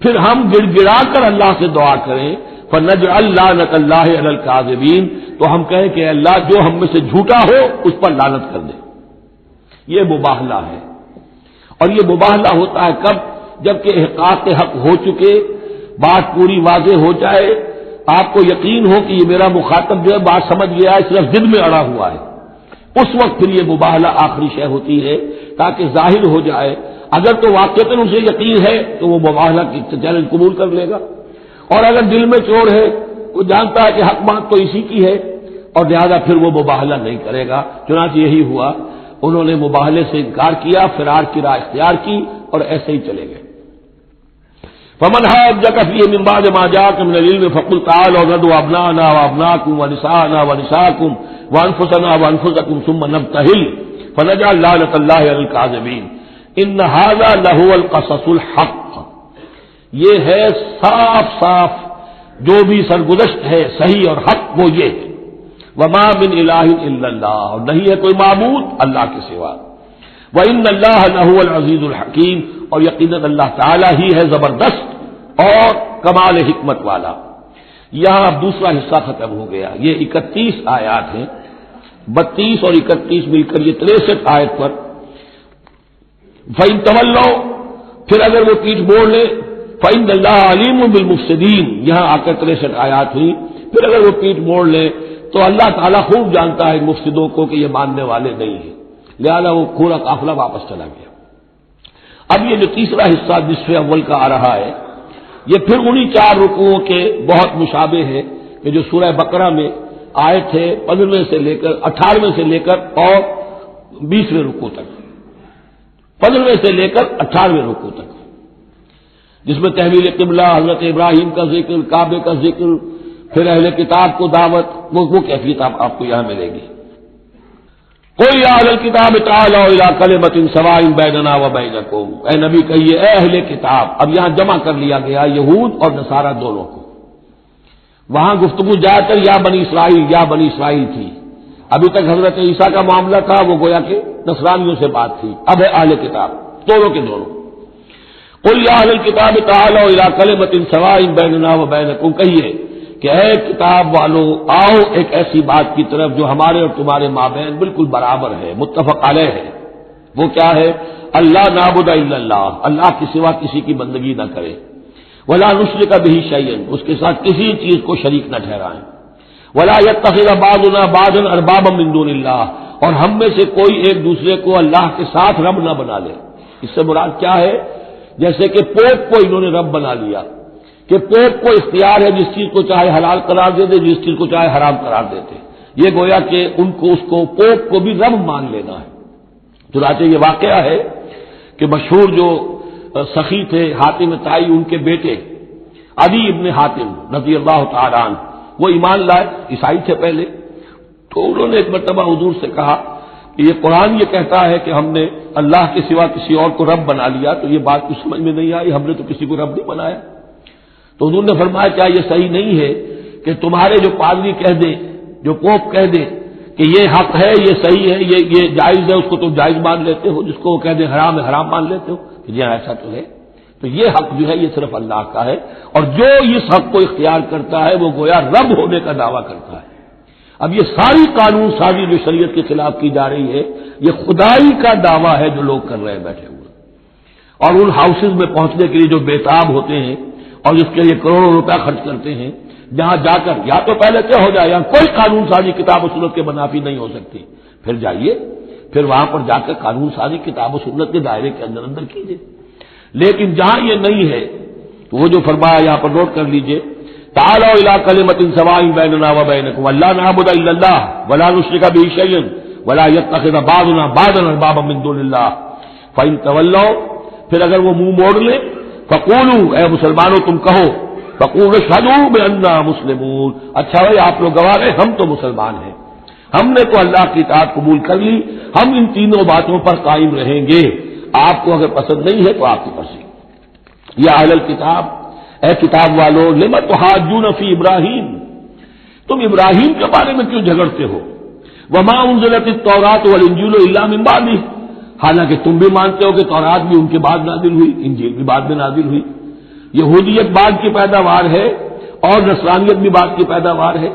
پھر ہم گڑ گڑا کر اللہ سے دعا کریں، فنجعل لعنت اللہ علی الکاذبین، تو ہم کہیں کہ اللہ جو ہم میں سے جھوٹا ہو اس پر لعنت کر دے۔ یہ مباہلہ ہے، اور یہ مباہلہ ہوتا ہے کب؟ جبکہ احقاق حق ہو چکے، بات پوری واضح ہو جائے، آپ کو یقین ہو کہ یہ میرا مخاطب جو ہے بات سمجھ گیا ہے، صرف ضد میں اڑا ہوا ہے، اس وقت پھر یہ مباہلہ آخری شے ہوتی ہے تاکہ ظاہر ہو جائے۔ اگر تو واقعتاً اسے یقین ہے تو وہ مباہلہ کی چیلنج قبول کر لے گا، اور اگر دل میں چور ہے، وہ جانتا ہے کہ حق بات تو اسی کی ہے، اور لہذا پھر وہ مباہلہ نہیں کرے گا۔ چنانچہ یہی ہوا، انہوں نے مباہلے سے انکار کیا، فرار کی راہ اختیار کی اور ایسے ہی چلے گئے۔ فمن حاجک فیہ من بعد ما جاءک من العلم فقل تعالوا ندعو ابناءنا وابناءکم ونساءنا ونساءکم وانفسنا وانفسکم ثم نبتہل فنجعل لعنت اللہ علی الکاذبین ان ھذا لہو القصص الحق، یہ ہے صاف صاف جو بھی سرگزشت ہے صحیح اور حق وہ یہ ہے، وما من الہ الا اللہ، اور نہیں ہے کوئی معبود اللہ کے سوا، وان اللہ لہو العزیز الحکیم، اور یقیناً اللہ تعالی ہی ہے زبردست اور کمال حکمت والا۔ یہاں اب دوسرا حصہ ختم ہو گیا، یہ 31 آیات ہیں، 32 اور 31 مل کر یہ 63 آیت پر۔ فَإِن تَوَلَّوْا، پھر اگر وہ پیٹھ موڑ لے، فَإِنَّ اللَّهَ عَلِيمٌ بِالْمُفْسِدِينَ، یہاں آ کر 63 آیات ہوئی، پھر اگر وہ پیٹھ موڑ لے تو اللہ تعالیٰ خوب جانتا ہے مفسدوں کو کہ یہ ماننے والے نہیں ہیں، لہذا وہ پورا قافلہ واپس چلا گیا۔ اب یہ جو تیسرا حصہ نصف اول کا آ رہا ہے، یہ پھر انہی 4 رکوعوں کے بہت مشابہ ہے کہ جو سورہ بقرہ میں آئے تھے 15 سے لے کر 18 سے لے کر اور 20ویں رکوع تک، 15 سے لے کر 18ویں رکوع تک، جس میں تحویل قبلہ، حضرت ابراہیم کا ذکر، کعبے کا ذکر، پھر اہل کتاب کو دعوت، وہ کیفیت آپ کو یہاں ملے گی۔ قل یا اہل الکتاب تعالوا الی کلمۃ سواء بیننا وبینکم، اے نبی کہیے اے اہل کتاب، اب یہاں جمع کر لیا گیا یہود اور نصارہ دونوں کو، وہاں گفتگو جا کر یا بنی اسرائیل تھی، ابھی تک حضرت عیسیٰ کا معاملہ تھا، وہ گویا کہ نصرانیوں سے بات تھی، اب ہے اہل کتاب۔ دونوں کے دونوں. قل یا اہل الکتاب تعالوا الی کلمۃ سواء بیننا وبینکم، کہیے کہ اے کتاب والو آؤ ایک ایسی بات کی طرف جو ہمارے اور تمہارے مابین بالکل برابر ہے، متفق علیہ ہے. وہ کیا ہے؟ اللہ نعبد الا اللہ، اللہ کے سوا کسی کی بندگی نہ کرے، ولا نشرک بہ شیئا، اس کے ساتھ کسی چیز کو شریک نہ ٹھہرائیں، ولا یتخذ بعضنا بعضا اربابا من دون اللہ، اور ہم میں سے کوئی ایک دوسرے کو اللہ کے ساتھ رب نہ بنا لے. اس سے مراد کیا ہے؟ جیسے کہ پوپ کو انہوں نے رب بنا لیا کہ پوپ کو اختیار ہے جس چیز کو چاہے حلال قرار دے دے، جس چیز کو چاہے حرام قرار دیتے. یہ گویا کہ ان کو اس کو پوپ کو بھی رب مان لینا ہے. چنانچہ یہ واقعہ ہے کہ مشہور جو سخی تھے حاتم طائی، ان کے بیٹے عدی ابن حاتم رضی اللہ تعالی عنہ، وہ ایمان لائے، عیسائی تھے پہلے. تو انہوں نے ایک مرتبہ حضور سے کہا کہ یہ قرآن یہ کہتا ہے کہ ہم نے اللہ کے سوا کسی اور کو رب بنا لیا، تو یہ بات کچھ سمجھ میں نہیں آئی، ہم نے تو کسی کو رب نہیں بنایا. تو حضور نے فرمایا کیا یہ صحیح نہیں ہے کہ تمہارے جو پادری کہہ دے، جو پوپ کہہ دے کہ یہ حق ہے، یہ صحیح ہے، یہ جائز ہے، اس کو تم جائز مان لیتے ہو، جس کو وہ کہہ دے حرام ہے حرام مان لیتے ہو؟ کہ جی ایسا تو ہے. تو یہ حق جو ہے یہ صرف اللہ کا ہے، اور جو اس حق کو اختیار کرتا ہے وہ گویا رب ہونے کا دعویٰ کرتا ہے. اب یہ ساری قانون سازی جو شریعت کے خلاف کی جا رہی ہے، یہ خدائی کا دعویٰ ہے جو لوگ کر رہے ہیں بیٹھے ہوئے، اور ان ہاؤسز میں پہنچنے کے لیے جو بےتاب ہوتے ہیں اور اس کے لیے کروڑوں روپیہ خرچ کرتے ہیں، جہاں جا کر یا تو پہلے کیا ہو جائے، یہاں کوئی قانون سازی کتاب و سنت کے منافی نہیں ہو سکتی، پھر جائیے، پھر وہاں پر جا کر قانون سازی کتاب و سنت کے دائرے کے اندر اندر کیجیے. لیکن جہاں یہ نہیں ہے تو وہ جو فرمایا یہاں پر نوٹ کر لیجیے، تعالوا الی کلمۃ سواء بیننا وبینکم الا نعبد الا اللہ ولا نشرک بہ شیئا ولا یتخذ بعضنا بعضا اربابا من دون اللہ فإن تولوا، پھر اگر وہ منہ موڑ لیں، فقولوا، اے مسلمانوں تم کہو، فقولوا اشہدوا بأننا مسلمون، اچھا بھائی آپ لوگ گواہ رہے ہم تو مسلمان ہیں، ہم نے تو اللہ کی اطاعت قبول کر لی، ہم ان تینوں باتوں پر قائم رہیں گے. آپ کو اگر پسند نہیں ہے تو آپ کی مرضی. یا اہل الکتاب، اے کتاب والو، لم تحاجون فی ابراہیم، تم ابراہیم کے بارے میں کیوں جھگڑتے ہو؟ وما انزلت التوراۃ والانجیل الا من بعدہ، حالانکہ تم بھی مانتے ہو کہ تورات بھی ان کے بعد نازل ہوئی، انجیل بھی بعد میں نازل ہوئی. یہودیت بعد کی پیداوار ہے اور نصرانیت بھی بعد کی پیداوار ہے.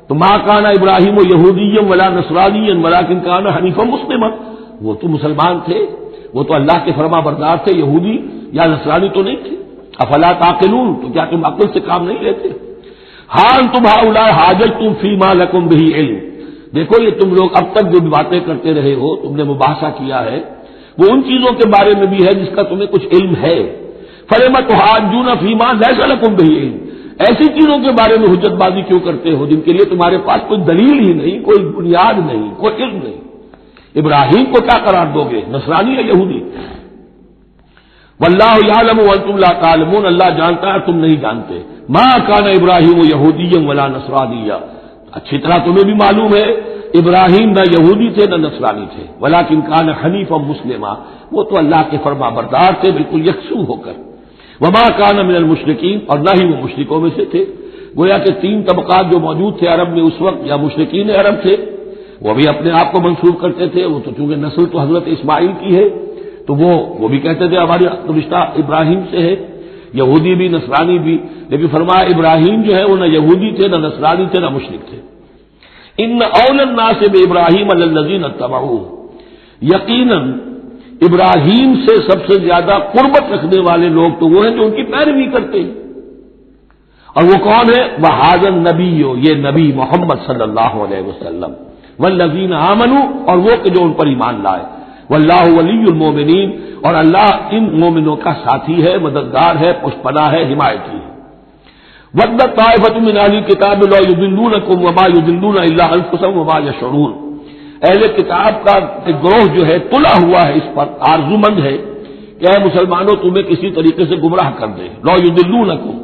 تو ما کان ابراہیم یہودیا ولا نصرانیا ولکن کان حنیفا مسلما، وہ تو مسلمان تھے، وہ تو اللہ کے فرما بردار تھے، یہودی یا نصرانی تو نہیں تھے. افلا تعقلون، تو کیا تم عقل سے کام نہیں لیتے؟ ہاں تم ہؤلاء حاججتم فیما لکم بہ علم، دیکھو یہ تم لوگ اب تک جو باتیں کرتے رہے ہو، تم نے مباحثہ کیا ہے، وہ ان چیزوں کے بارے میں بھی ہے جس کا تمہیں کچھ علم ہے. فلم تحاجون فیما لیس لکم بہ علم، ایسی چیزوں کے بارے میں حجت بازی کیوں کرتے ہو جن کے لیے تمہارے پاس کوئی دلیل ہی نہیں، کوئی بنیاد نہیں، کوئی علم نہیں. ابراہیم کو کیا قرار دو گے، نصرانی یا یہودی؟ واللہ یعلم وانتم لا تعلمون، اللہ جانتا ہے تم نہیں جانتے. ما کان ابراہیم یہودیا ولا نصرانیا، اچھی طرح تمہیں بھی معلوم ہے ابراہیم نہ یہودی تھے نہ نصرانی تھے، ولکن کان حنیفا مسلما، وہ تو اللہ کے فرما بردار تھے بالکل یکسو ہو کر. وما کان من المشرکین، اور نہ ہی وہ مشرکوں میں سے تھے. گویا کہ تین طبقات جو موجود تھے عرب میں اس وقت، یا مشرکین عرب تھے، وہ بھی اپنے آپ کو منسوب کرتے تھے، وہ تو چونکہ نسل تو حضرت اسماعیل کی ہے تو وہ بھی کہتے تھے ہماری رشتہ ابراہیم سے ہے، یہودی بھی نصرانی بھی. لیکن فرمایا ابراہیم جو ہے وہ نہ یہودی تھے نہ نصرانی تھے نہ مشرک تھے. ان اولی الناس بابراہیم الذین اتبعوہ، یقیناً ابراہیم سے سب سے زیادہ قربت رکھنے والے لوگ تو وہ ہیں جو ان کی پیروی کرتے ہیں. اور وہ کون ہے؟ وہذا النبی، یہ نبی محمد صلی اللہ علیہ وسلم، والذین آمنوا، اور وہ کہ جو ان پر ایمان لائے. واللہ ولی المومنین، اور اللہ ان مومنوں کا ساتھی ہے، مددگار ہے، پشپنا ہے، حمایتی ہے. ودت طائفۃ من اہل الکتاب لا یضلونکم وما یضلون الا انفسهم وما یشعرون، اہل کتاب کا ایک گروہ جو ہے تلا ہوا ہے، اس پر آرزومند ہے کہ اے مسلمانوں تمہیں کسی طریقے سے گمراہ کر دیں. لا یضلونکم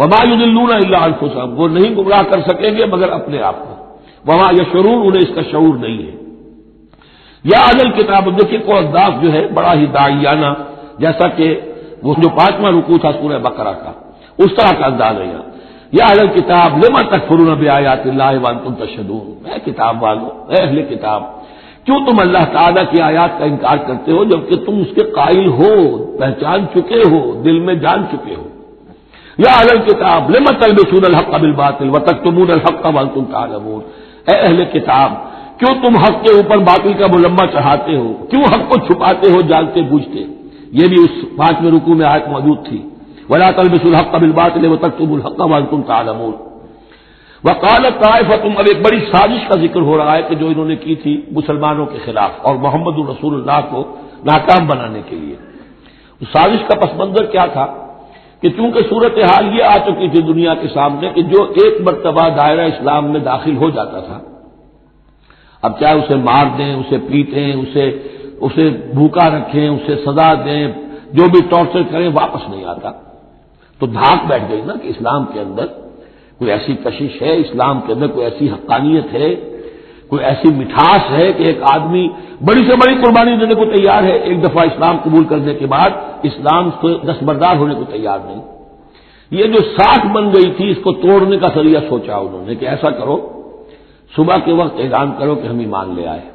وما یضلون الا انفسهم، وہ نہیں گمراہ کر سکیں گے مگر اپنے آپ کو. وما یشعرون، انہیں اس کا شعور نہیں ہے. یا اہل الکتاب، دیکھیے کو انداز جو ہے بڑا ہی داعیانہ، جیسا کہ وہ جو 5واں رکوع تھا سورہ بقرہ کا، اس طرح کا انداز ہے یہاں. یا اہل الکتاب لما تکفرون بآیات اللہ وانتم تشہدون، اے کتاب والو، اے اہل کتاب، کیوں تم اللہ تعالیٰ کی آیات کا انکار کرتے ہو جبکہ تم اس کے قائل ہو، پہچان چکے ہو، دل میں جان چکے ہو؟ یا اہل الکتاب لم تلبسون الحق بالباطل وتکتمون الحق وانتم تعلمون، اے اہل کتاب کیوں تم حق کے اوپر باطل کا ملمہ چڑھاتے ہو، کیوں حق کو چھپاتے ہو جانتے بوجھتے؟ یہ بھی اس 5ویں رکوع میں آیت موجود تھی، ولا تلبسوا الحق بالباطل وتکتموا الحق وانتم تعلمون۔ وقالت طائفۃ، اب ایک بڑی سازش کا ذکر ہو رہا ہے کہ جو انہوں نے کی تھی مسلمانوں کے خلاف اور محمد رسول اللہ کو ناکام بنانے کے لیے۔ اس سازش کا پس منظر کیا تھا کہ چونکہ صورتحال یہ آ چکی تھی دنیا کے سامنے کہ جو ایک مرتبہ دائرہ اسلام میں داخل ہو جاتا تھا، اب چاہے اسے مار دیں، اسے پیٹیں، اسے بھوکا رکھیں، اسے سزا دیں، جو بھی ٹارچر کریں، واپس نہیں آتا۔ تو دھاک بیٹھ گئی نا کہ اسلام کے اندر کوئی ایسی کشش ہے، اسلام کے اندر کوئی ایسی حقانیت ہے، کوئی ایسی مٹھاس ہے کہ ایک آدمی بڑی سے بڑی قربانی دینے کو تیار ہے ایک دفعہ اسلام قبول کرنے کے بعد، اسلام کو دستبردار ہونے کو تیار نہیں۔ یہ جو ساکھ بن گئی تھی اس کو توڑنے کا ذریعہ سوچا انہوں نے کہ ایسا کرو، صبح کے وقت اعلان کرو کہ ہم ایمان لے آئے،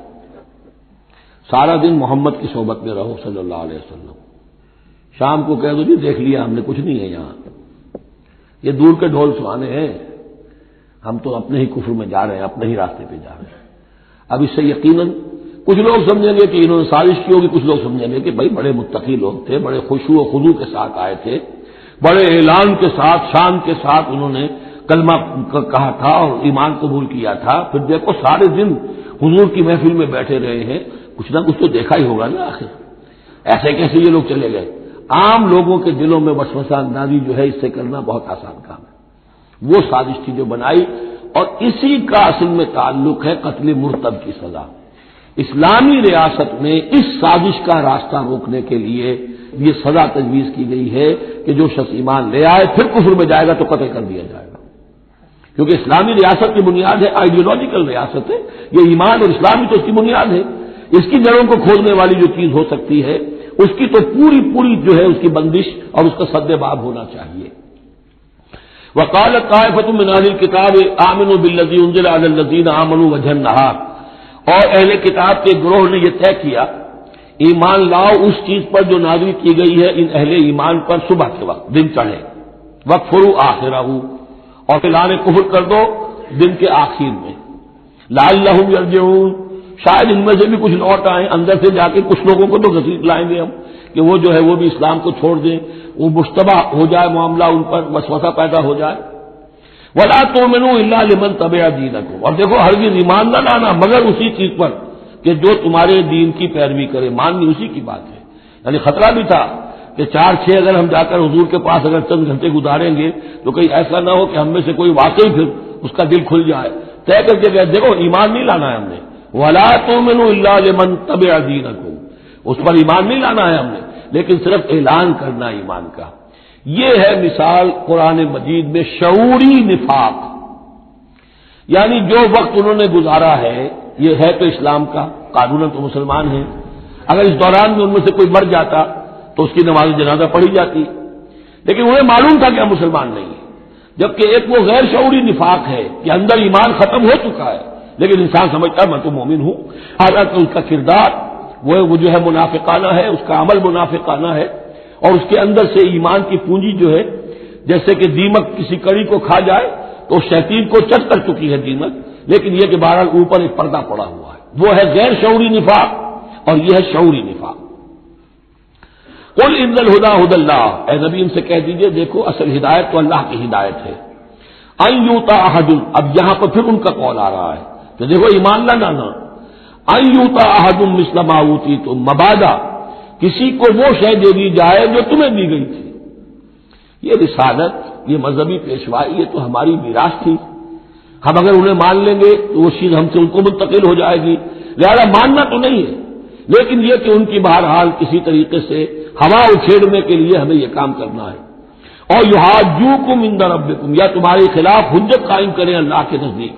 سارا دن محمد کی صحبت میں رہو صلی اللہ علیہ وسلم، شام کو کہہ دو جی دیکھ لیا ہم نے، کچھ نہیں ہے یہاں، یہ دور کے ڈھول سہانے ہیں، ہم تو اپنے ہی کفر میں جا رہے ہیں، اپنے ہی راستے پہ جا رہے ہیں۔ اب اس سے یقیناً کچھ لوگ سمجھیں گے کہ انہوں نے سازش کی ہوگی، کچھ لوگ سمجھیں گے کہ بھائی بڑے متقی لوگ تھے، بڑے خشوع و خضوع کے ساتھ آئے تھے، بڑے اعلان کے ساتھ شان کے ساتھ انہوں نے کلمہ کہا تھا اور ایمان قبول کیا تھا، پھر دیکھو سارے دن حضور کی محفل میں بیٹھے رہے ہیں، کچھ نہ کچھ تو دیکھا ہی ہوگا نا آخر، ایسے کیسے یہ لوگ چلے گئے؟ عام لوگوں کے دلوں میں وسوسہ اندازی جو ہے اس سے کرنا بہت آسان کام ہے۔ وہ سازش تھی جو بنائی، اور اسی کا اصل میں تعلق ہے قتل مرتد کی سزا۔ اسلامی ریاست میں اس سازش کا راستہ روکنے کے لیے یہ سزا تجویز کی گئی ہے کہ جو شخص ایمان لے آئے پھر کفر میں جائے گا تو قتل کر دیا جائے گا، کیونکہ اسلامی ریاست کی بنیاد ہے، آئیڈیولوجیکل ریاست ہے یہ، ایمان اور اسلامی تو اس کی بنیاد ہے۔ اس کی جڑوں کو کھولنے والی جو چیز ہو سکتی ہے اس کی تو پوری جو ہے اس کی بندش اور اس کا سد باب ہونا چاہیے۔ وقالت طائفۃ من اہل الکتاب آمنوا بالذی انزل علی الذین آمنوا وجہ النہار، اور اہل کتاب کے گروہ نے یہ طے کیا ایمان لاؤ اس چیز پر جو نازل کی گئی ہے ان اہل ایمان پر صبح کے وقت دن چڑھے، وکفروا آخرہ، اور اعلان کفر کر دو دن کے آخر میں، لعلہم یرجعون، شاید ان میں سے بھی کچھ لوٹ آئیں، اندر سے جا کے کچھ لوگوں کو تو گھسیٹ لائیں گے ہم کہ وہ جو ہے وہ بھی اسلام کو چھوڑ دیں، وہ مشتبہ ہو جائے معاملہ، ان پر وسوسہ پیدا ہو جائے۔ ولا تؤمنوا الا لمن تبع دینکم، اور دیکھو ہرگز ایمان نہ لانا مگر اسی چیز پر کہ جو تمہارے دین کی پیروی کرے، ماننی اسی کی بات ہے۔ یعنی خطرہ بھی تھا کہ 4-6 اگر ہم جا کر حضور کے پاس اگر چند گھنٹے گزاریں گے تو کہیں ایسا نہ ہو کہ ہم میں سے کوئی واقعی پھر اس کا دل کھل جائے، طے کر کے گئے دیکھو ایمان نہیں لانا ہے ہم نے، ولا تؤمنوا الا لمن تبع دینکم، اس پر ایمان نہیں لانا ہے ہم نے، لیکن صرف اعلان کرنا ایمان کا۔ یہ ہے مثال قرآن مجید میں شعوری نفاق، یعنی جو وقت انہوں نے گزارا ہے یہ ہے تو اسلام کا، قانوناً تو مسلمان ہیں، اگر اس دوران میں ان میں سے کوئی مر جاتا تو اس کی نماز جنازہ پڑھی جاتی، لیکن انہیں معلوم تھا کہ ہم مسلمان نہیں ہیں۔ جبکہ ایک وہ غیر شعوری نفاق ہے کہ اندر ایمان ختم ہو چکا ہے لیکن انسان سمجھتا ہے میں تو مومن ہوں، حالانکہ اس کا کردار وہ جو ہے منافقانہ ہے، اس کا عمل منافقانہ ہے، اور اس کے اندر سے ایمان کی پونجی جو ہے جیسے کہ دیمک کسی کڑی کو کھا جائے تو شیطین کو چٹ کر چکی ہے دیمک، لیکن یہ کہ بہرحال اوپر ایک پردہ پڑا ہوا ہے، وہ ہے غیر شعوری نفاق اور یہ ہے شعوری نفاق۔ قل ان الہدی ھدی اللہ، اے نبی ان سے کہہ دیجئے دیکھو اصل ہدایت تو اللہ کی ہدایت ہے، ان یؤتی احد، اب یہاں پر پھر ان کا قول آ رہا ہے کہ دیکھو ایمان نہ لانا، ان یؤتی احد مثل ما اوتیتم، مبادا کسی کو وہ شے دے دی جائے جو تمہیں دی گئی تھی۔ یہ رسالت، یہ مذہبی پیشوائی، یہ تو ہماری میراث تھی، ہم اگر انہیں مان لیں گے تو وہ چیز ہم سے ان کو منتقل ہو جائے گی، لہذا ماننا تو نہیں ہے، لیکن یہ کہ ان کی بہرحال کسی طریقے سے ہوا اچھیڑنے کے لیے ہمیں یہ کام کرنا ہے۔ اور یحاجوکم عند ربکم، یا تمہارے خلاف حجت قائم کریں اللہ کے نزدیک۔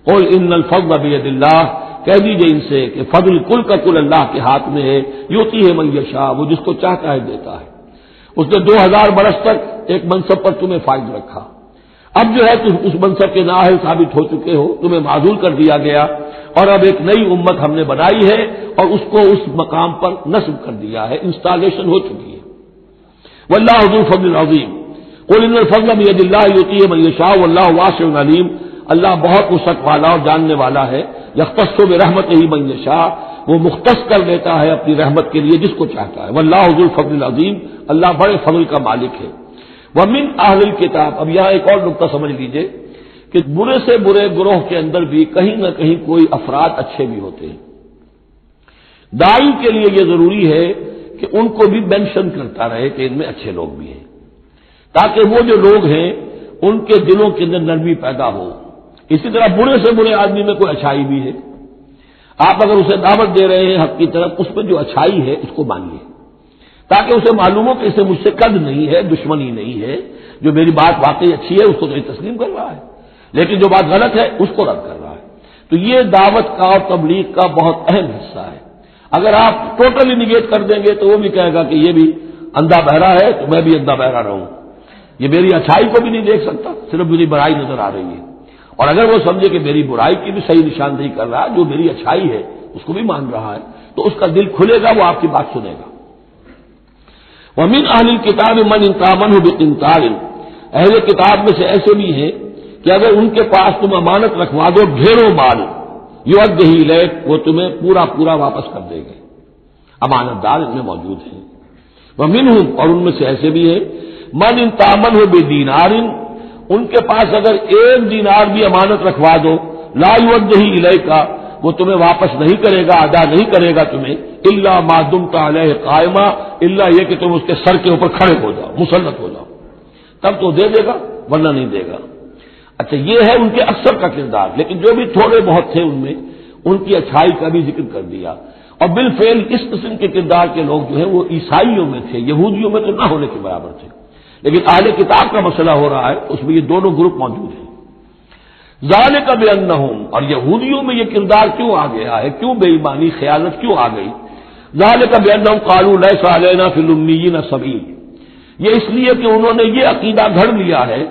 قل ان الفضل بید اللہ، کہہ دیجیے ان سے کہ فضل کل کا کل اللہ کے ہاتھ میں ہے، یؤتی ہے من یشاء، وہ جس کو چاہتا ہے دیتا ہے۔ اس نے 2000 برس تک ایک منصب پر تمہیں فائز رکھا، اب جو ہے تم اس منصب کے نااہل ثابت ہو چکے ہو، تمہیں معزول کر دیا گیا، اور اب ایک نئی امت ہم نے بنائی ہے اور اس کو اس مقام پر نصب کر دیا ہے، انسٹالیشن ہو چکی ہے۔ واللہ ذو الفضل العظیم قل ان الفضل بید اللہ یؤتیہ من یشاء واللہ واسع علیم، اللہ بہت وسعت والا اور جاننے والا ہے، یختص برحمتہ من یشاء، وہ مختص کر دیتا ہے اپنی رحمت کے لیے جس کو چاہتا ہے، واللہ ذو الفضل العظیم، اللہ بڑے فضل کا مالک ہے۔ ومن اہل الکتاب، اب یہاں ایک اور نقطہ سمجھ لیجئے کہ برے سے برے گروہ کے اندر بھی کہیں نہ کہیں کوئی افراد اچھے بھی ہوتے ہیں۔ داعی کے لیے یہ ضروری ہے کہ ان کو بھی مینشن کرتا رہے کہ ان میں اچھے لوگ بھی ہیں، تاکہ وہ جو لوگ ہیں ان کے دلوں کے اندر نرمی پیدا ہو۔ اسی طرح برے سے برے آدمی میں کوئی اچھائی بھی ہے، آپ اگر اسے دعوت دے رہے ہیں حق کی طرف، اس میں جو اچھائی ہے اس کو مانیے، تاکہ اسے معلوم ہو کہ اسے مجھ سے قد نہیں ہے، دشمنی نہیں ہے، جو میری بات واقعی اچھی ہے اس کو تو یہ تسلیم کر رہا ہے، لیکن جو بات غلط ہے اس کو رد کر رہا ہے۔ تو یہ دعوت کا اور تبلیغ کا بہت اہم حصہ ہے۔ اگر آپ ٹوٹلی نگیٹ کر دیں گے تو وہ بھی کہے گا کہ یہ بھی اندھا بہرا ہے تو میں بھی اندھا بہرا رہوں، یہ میری اچھائی کو بھی نہیں دیکھ سکتا، صرف میری برائی نظر آ رہی ہے۔ اور اگر وہ سمجھے کہ میری برائی کی بھی صحیح نشاندہی کر رہا ہے، جو میری اچھائی ہے اس کو بھی مان رہا ہے، تو اس کا دل کھلے گا، وہ آپ کی بات سنے گا۔ ومن اہل الکتاب من ان تامنہ بقنطار، اہل کتاب میں سے ایسے بھی ہیں کہ اگر ان کے پاس تم امانت رکھوا دو ڈھیروں مال، یؤدہ الیک، وہ تمہیں پورا پورا واپس کر دیں گے، امانت دار ان میں موجود ہیں۔ ومنہم، اور ان میں سے ایسے بھی ہیں من ان تامنہ بدینار، ان کے پاس اگر 1 دینار بھی امانت رکھوا دو، لا یؤدہ الیک، وہ تمہیں واپس نہیں کرے گا، ادا نہیں کرے گا تمہیں، الا ما دمت علیہ قائما، الا یہ کہ تم اس کے سر کے اوپر کھڑے ہو جاؤ، مسلط ہو جاؤ، تب تو دے دے گا ورنہ نہیں دے گا۔ اچھا، یہ ہے ان کے اکثر کا کردار، لیکن جو بھی تھوڑے بہت تھے ان میں ان کی اچھائی کا بھی ذکر کر دیا۔ اور بالفعل اس قسم کے کردار کے لوگ جو ہیں وہ عیسائیوں میں تھے، یہودیوں میں تو نہ ہونے کے برابر تھے، لیکن اہل کتاب کا مسئلہ ہو رہا ہے اس میں یہ دونوں گروپ موجود ہیں۔ ذالک بانہم، اور یہودیوں میں یہ کردار کیوں آ گیا ہے، کیوں بے ایمانی خیانت کیوں آ گئی؟ ذالک بانہم قالوا لیس علینا فی الامیین سبیل، یہ اس لیے کہ انہوں نے یہ عقیدہ گھڑ لیا ہے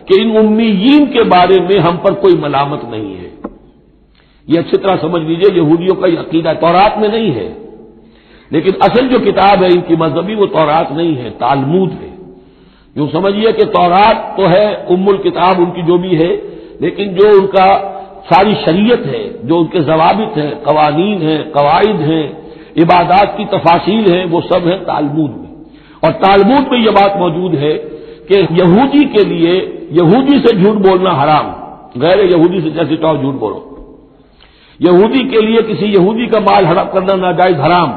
کہ ان امیین کے بارے میں ہم پر کوئی ملامت نہیں ہے۔ یہ اچھی طرح سمجھ لیجئے، یہودیوں کا یہ عقیدہ تورات میں نہیں ہے، لیکن اصل جو کتاب ہے ان کی مذہبی وہ تورات نہیں ہے، تالمود ہے۔ یوں سمجھیے کہ تورات تو ہے ام الکتاب ان کی جو بھی ہے، لیکن جو ان کا ساری شریعت ہے، جو ان کے ضوابط ہیں، قوانین ہیں، قواعد ہیں، عبادات کی تفاصیل ہیں، وہ سب ہیں تالمود میں۔ اور تالمود میں یہ بات موجود ہے کہ یہودی کے لیے یہودی سے جھوٹ بولنا حرام، غیر یہودی سے جیسے چاہو جھوٹ بولو، یہودی کے لیے کسی یہودی کا مال ہڑپ کرنا ناجائز حرام،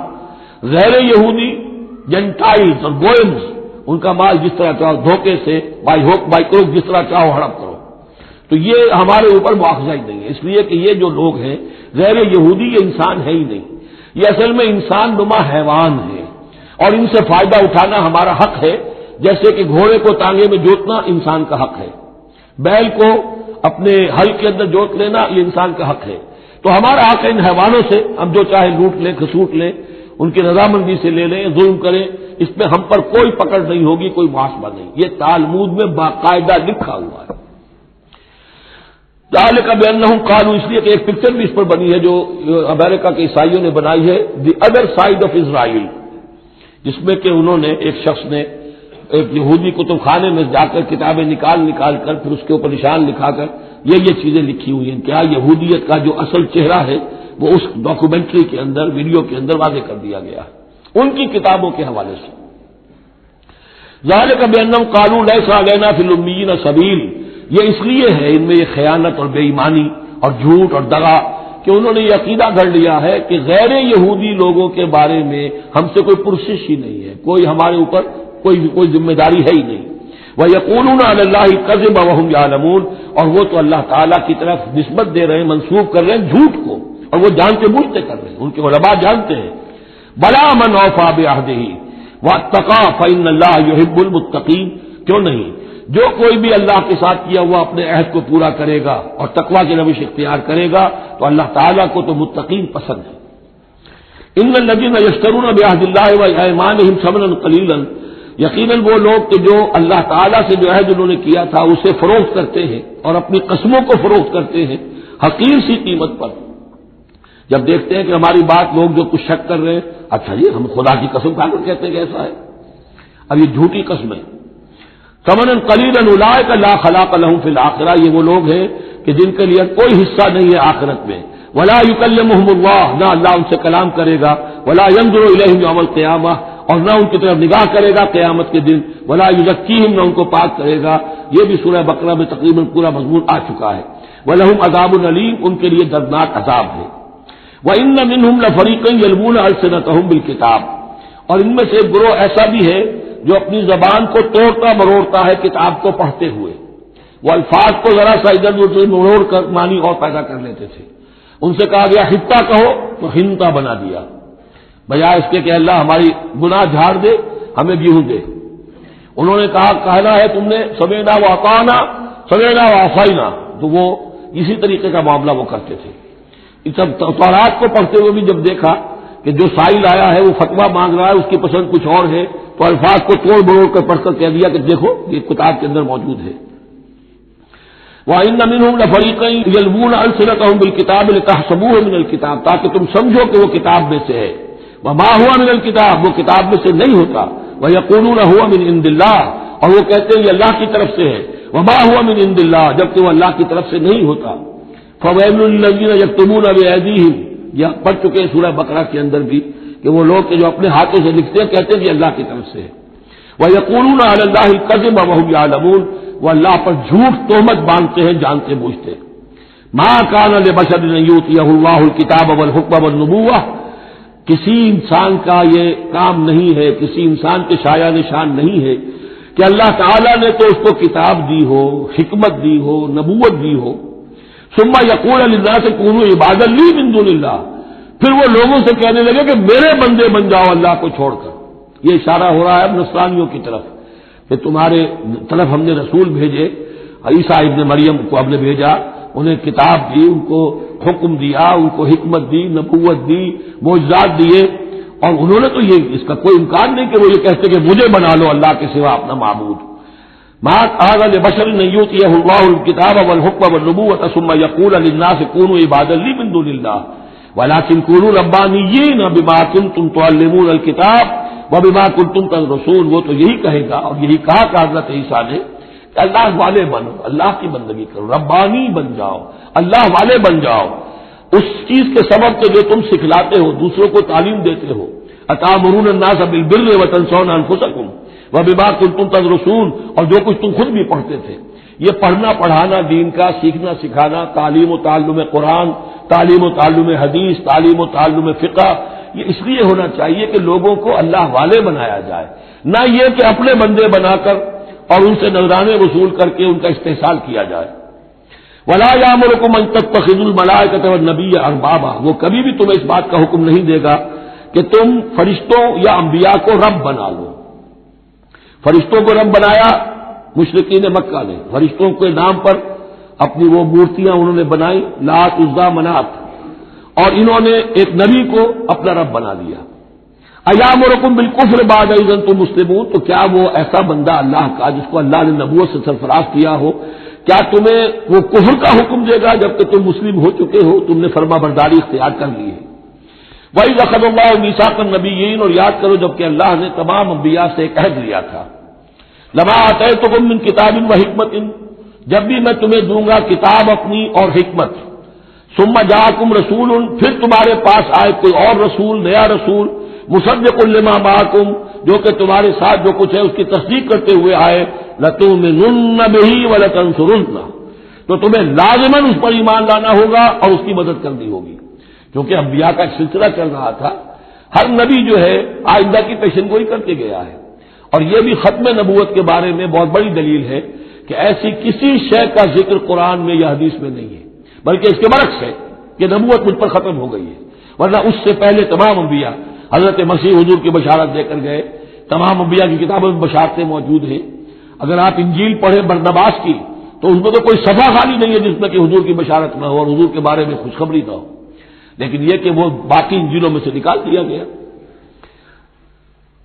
غیر یہودی جنٹائلز اور گوئمز ان کا مال جس طرح چاہو دھوکے سے بائی ہوک بائی کروک جس طرح چاہو ہڑپ کرو، تو یہ ہمارے اوپر مواخذہ ہی نہیں ہے، اس لیے کہ یہ جو لوگ ہیں غیر یہودی یہ انسان ہے ہی نہیں، یہ اصل میں انسان نما حیوان ہے، اور ان سے فائدہ اٹھانا ہمارا حق ہے، جیسے کہ گھوڑے کو ٹانگے میں جوتنا انسان کا حق ہے، بیل کو اپنے ہل کے اندر جوت لینا یہ انسان کا حق ہے، تو ہمارا حق ہے ان حیوانوں سے ہم جو چاہے لوٹ لیں، کھسوٹ لیں، ان کی رضامندی سے لے لیں، ظلم کریں، اس میں ہم پر کوئی پکڑ نہیں ہوگی، کوئی محاسبہ نہیں، یہ تالمود میں باقاعدہ لکھا ہوا ہے۔ ذالک بانہم قالوا، اس لیے کہ ایک پکچر بھی اس پر بنی ہے جو امریکہ کے عیسائیوں نے بنائی ہے، the other side of Israel, جس میں کہ انہوں نے ایک شخص نے ایک یہودی کتب خانے میں جا کر کتابیں نکال کر پھر اس کے اوپر نشان لکھا کر یہ چیزیں لکھی ہوئی ہیں، کیا یہودیت کا جو اصل چہرہ ہے وہ اس ڈاکومنٹری کے اندر، ویڈیو کے اندر واضح کر دیا گیا ہے ان کی کتابوں کے حوالے سے۔ ذالک بانہم قالوا لیس علینا فی الامیین سبیل، یہ اس لیے ہے ان میں یہ خیانت اور بے ایمانی اور جھوٹ اور دغا کہ انہوں نے یہ عقیدہ گھڑ لیا ہے کہ غیر یہودی لوگوں کے بارے میں ہم سے کوئی پرسش ہی نہیں ہے، کوئی ہمارے اوپر کوئی ذمہ داری ہے ہی نہیں۔ وَيَقُولُونَ عَلَى اللَّهِ الْكَذِبَ وَهُمْ يَعْلَمُونَ، اور وہ تو اللہ تعالیٰ کی طرف نسبت دے رہے ہیں، منسوب کر رہے ہیں جھوٹ کو، اور وہ جانتے بوجھتے کر رہے ہیں، ان کے علماء جانتے ہیں۔ بَلَىٰ مَنْ أَوْفَىٰ بِعَهْدِهِ وَاتَّقَىٰ فَإِنَّ اللَّهَ يُحِبُّ الْمُتَّقِينَ، کیوں نہیں، جو کوئی بھی اللہ کے ساتھ کیا ہوا اپنے عہد کو پورا کرے گا اور تقویٰ کی روش اختیار کرے گا تو اللہ تعالیٰ کو تو متقین پسند ہے۔ ان الذین یشترون بعہد اللہ وایمانہم ثمنا قلیلا، یقیناً وہ لوگ کہ جو اللہ تعالیٰ سے جو عہد انہوں نے کیا تھا اسے فروخت کرتے ہیں اور اپنی قسموں کو فروخت کرتے ہیں حقیر سی قیمت پر، جب دیکھتے ہیں کہ ہماری بات لوگ جو کچھ شک کر رہے ہیں، اچھا جی ہم خدا کی قسم کھا کر کہتے ہیں کہ ایسا ہے، اب یہ جھوٹی قسمیں. ثمنا قلیلا اولئک لا خلاق لهم فی الآخرہ، یہ وہ لوگ ہیں کہ جن کے لیے کوئی حصہ نہیں ہے آخرت میں. ولا یکلمهم اللہ، نہ اللہ ان سے کلام کرے گا. ولا ينظر الیہم یوم القیامہ، اور نہ ان کی طرف نگاہ کرے گا قیامت کے دن. ولا یزکیہم، نہ ان کو پاک کرے گا. یہ بھی سورہ بقرہ میں تقریباً پورا مضمون آ چکا ہے. وَلَهُمْ عَذَابٌ أَلِيمٌ، ان کے لیے دردناک عذاب ہے. وَإِنَّ مِنْهُمْ لَفَرِيقًا يَلْوُونَ أَلْسِنَتَهُم بِالْكِتَابِ، اور ان میں سے ایک گروہ ایسا بھی ہے جو اپنی زبان کو توڑتا مروڑتا ہے کتاب کو پڑھتے ہوئے. وہ الفاظ کو ذرا سا ادھر ادھر مروڑ کر معنی اور پیدا کر لیتے تھے. ان سے کہا گیا حتہ کہو تو ہنتا بنا دیا، بجائے اس کے کہ اللہ ہماری گناہ جھاڑ دے، ہمیں گیہوں دے. انہوں نے کہنا ہے تم نے سمعنا واطعنا، سمعنا وعصینا، تو وہ اسی طریقے کا معاملہ وہ کرتے تھے. سب تورات کو پڑھتے ہوئے بھی جب دیکھا کہ جو سائل آیا ہے وہ فتویٰ مانگ رہا ہے، اس کی پسند کچھ اور ہے، تو الفاظ کو توڑ بروڑ کر پڑھ کر کہہ دیا کہ دیکھو یہ کتاب کے اندر موجود ہے. وَإِنَّ مِنْهُمْ لَفَرِيقًا يَلْوُونَ أَلْسِنَتَهُم بِالْكِتَابِ لِتَحْسَبُوهُ مِنَ الْكِتَابِ، تاکہ تم سمجھو کہ وہ کتاب میں سے ہے. وَمَا هُوَ مِنَ الْكِتَابِ، وہ کتاب میں سے نہیں ہوتا. وَيَقُولُونَ هُوَ مِنْ عِندِ اللَّهِ، اور وہ کہتے ہیں یہ اللہ کی طرف سے ہے. وَمَا هُوَ مِنْ عِندِ اللَّهِ، جبکہ وہ اللہ کی طرف سے نہیں ہوتا. فَوَيْلٌ لِّلَّذِينَ يَكْتُبُونَ بِأَيْدِيهِمْ، یہ پڑھ چکے ہیں سورہ بقرہ کے اندر بھی کہ وہ لوگ کہ جو اپنے ہاتھوں سے لکھتے ہیں کہتے ہیں کہ اللہ کی طرف سے ہے. وَيَقُولُونَ عَلَى اللَّهِ الْكَذِبَ وَهُمْ يَعْلَمُونَ، وہ اللہ پر جھوٹ تہمت باندھتے ہیں جانتے بوجھتے. مَا كَانَ لِبَشَرٍ أَن يُؤْتِيَهُ اللَّهُ الْكِتَابَ وَالْحُكْمَ وَالنُّبُوَّةَ، کسی انسان کا یہ کام نہیں ہے، کسی انسان کے شایہ نشان نہیں ہے کہ اللہ تعالیٰ نے تو اس کو کتاب دی ہو، حکمت دی ہو، نبوت دی ہو. ثم يقول للناس كونوا عبادا لي من دون الله، پھر وہ لوگوں سے کہنے لگے کہ میرے بندے بن جاؤ اللہ کو چھوڑ کر. یہ اشارہ ہو رہا ہے اب نصرانیوں کی طرف کہ تمہارے طرف ہم نے رسول بھیجے، عیسیٰ ابن مریم کو ہم نے بھیجا، انہیں کتاب دی، ان کو حکم دیا، ان کو حکمت دی، نبوت دی، معجزات دیے، اور انہوں نے تو یہ اس کا کوئی امکان نہیں کہ وہ یہ کہتے کہ مجھے بنا لو اللہ کے سوا اپنا معبود. ما كان لبشر أن يؤتيه الله الكتاب والحكم والنبوة ثم يقول للناس كونوا عبادا لي من دون الله ولكن كونوا ربانيين بما كنتم تعلمون الكتاب وبما كنتم تدرسون. وہ تو یہی کہے گا اور یہی کہا کہ حضرت عیسیٰ نے کہ اللہ والے بنو، اللہ کی بندگی کرو، ربانی بن جاؤ، اللہ والے بن جاؤ اس چیز کے سبب سے جو تم سکھلاتے ہو، دوسروں کو تعلیم دیتے ہو. أتأمرون الناس بالبر وتنسون أنفسكم وبما كنتم تدرسون، اور جو کچھ تم خود بھی پڑھتے تھے. یہ پڑھنا پڑھانا دین کا، سیکھنا سکھانا، تعلیم و تعلم قرآن، تعلیم و تعلم حدیث، تعلیم و تعلم فقہ، یہ اس لیے ہونا چاہیے کہ لوگوں کو اللہ والے بنایا جائے، نہ یہ کہ اپنے بندے بنا کر اور ان سے نذرانے وصول کر کے ان کا استحصال کیا جائے. ولا یامرکم ان تتخذوا الملائکۃ والنبی اربابا، وہ کبھی بھی تمہیں اس بات کا حکم نہیں دے گا کہ تم فرشتوں یا انبیاء کو رب بنا لو. فرشتوں کو رب بنایا مشرکین مکہ نے، فرشتوں کے نام پر اپنی وہ مورتیاں انہوں نے بنائی، لات، عزا، منات، اور انہوں نے ایک نبی کو اپنا رب بنا لیا. ایامرکم بالکفر بعد اذ انتم مسلمون، تو کیا وہ ایسا بندہ اللہ کا جس کو اللہ نے نبوت سے سرفراز کیا ہو، کیا تمہیں وہ کفر کا حکم دے گا جبکہ تم مسلم ہو چکے ہو، تم نے فرما برداری اختیار کر لی ہے. وَإِذْ أَخَذَ اللَّهُ مِيثَاقَ النَّبِيِّينَ، اور یاد کرو جبکہ اللہ نے تمام انبیاء سے ایک عہد لیا تھا. لَمَا آتَيْتُكُم مِّن كِتَابٍ وَحِكْمَةٍ، جب بھی میں تمہیں دوں گا کتاب اپنی اور حکمت. ثُمَّ جَاءَكُمْ رَسُولٌ، پھر تمہارے پاس آئے کوئی اور رسول، نیا رسول، مُصَدِّقٌ لِّمَا مَعَكُمْ، جو کہ تمہارے ساتھ جو کچھ ہے اس کی تصدیق کرتے ہوئے آئے. لَتُؤْمِنُنَّ بِهِ وَلَتَنصُرُنَّهُ، تو تمہیں لازماً اس پر ایمان لانا ہوگا اور اس کی مدد کرنی ہوگی. کیونکہ انبیاء کا ایک سلسلہ چل رہا تھا، ہر نبی جو ہے آئندہ کی پیشن گوئی کرتے گیا ہے. اور یہ بھی ختم نبوت کے بارے میں بہت بڑی دلیل ہے کہ ایسی کسی شے کا ذکر قرآن میں یا حدیث میں نہیں ہے، بلکہ اس کے برعکس ہے کہ نبوت مجھ پر ختم ہو گئی ہے. ورنہ اس سے پہلے تمام انبیاء حضرت مسیح حضور کی بشارت دے کر گئے، تمام انبیاء کی کتابوں میں بشارتیں موجود ہیں. اگر آپ انجیل پڑھیں برنباس کی تو اس میں تو کوئی صفحہ خالی نہیں ہے جس میں کہ حضور کی بشارت نہ ہو اور حضور کے بارے میں خوشخبری نہ ہو، لیکن یہ کہ وہ باقی انجیلوں میں سے نکال دیا گیا.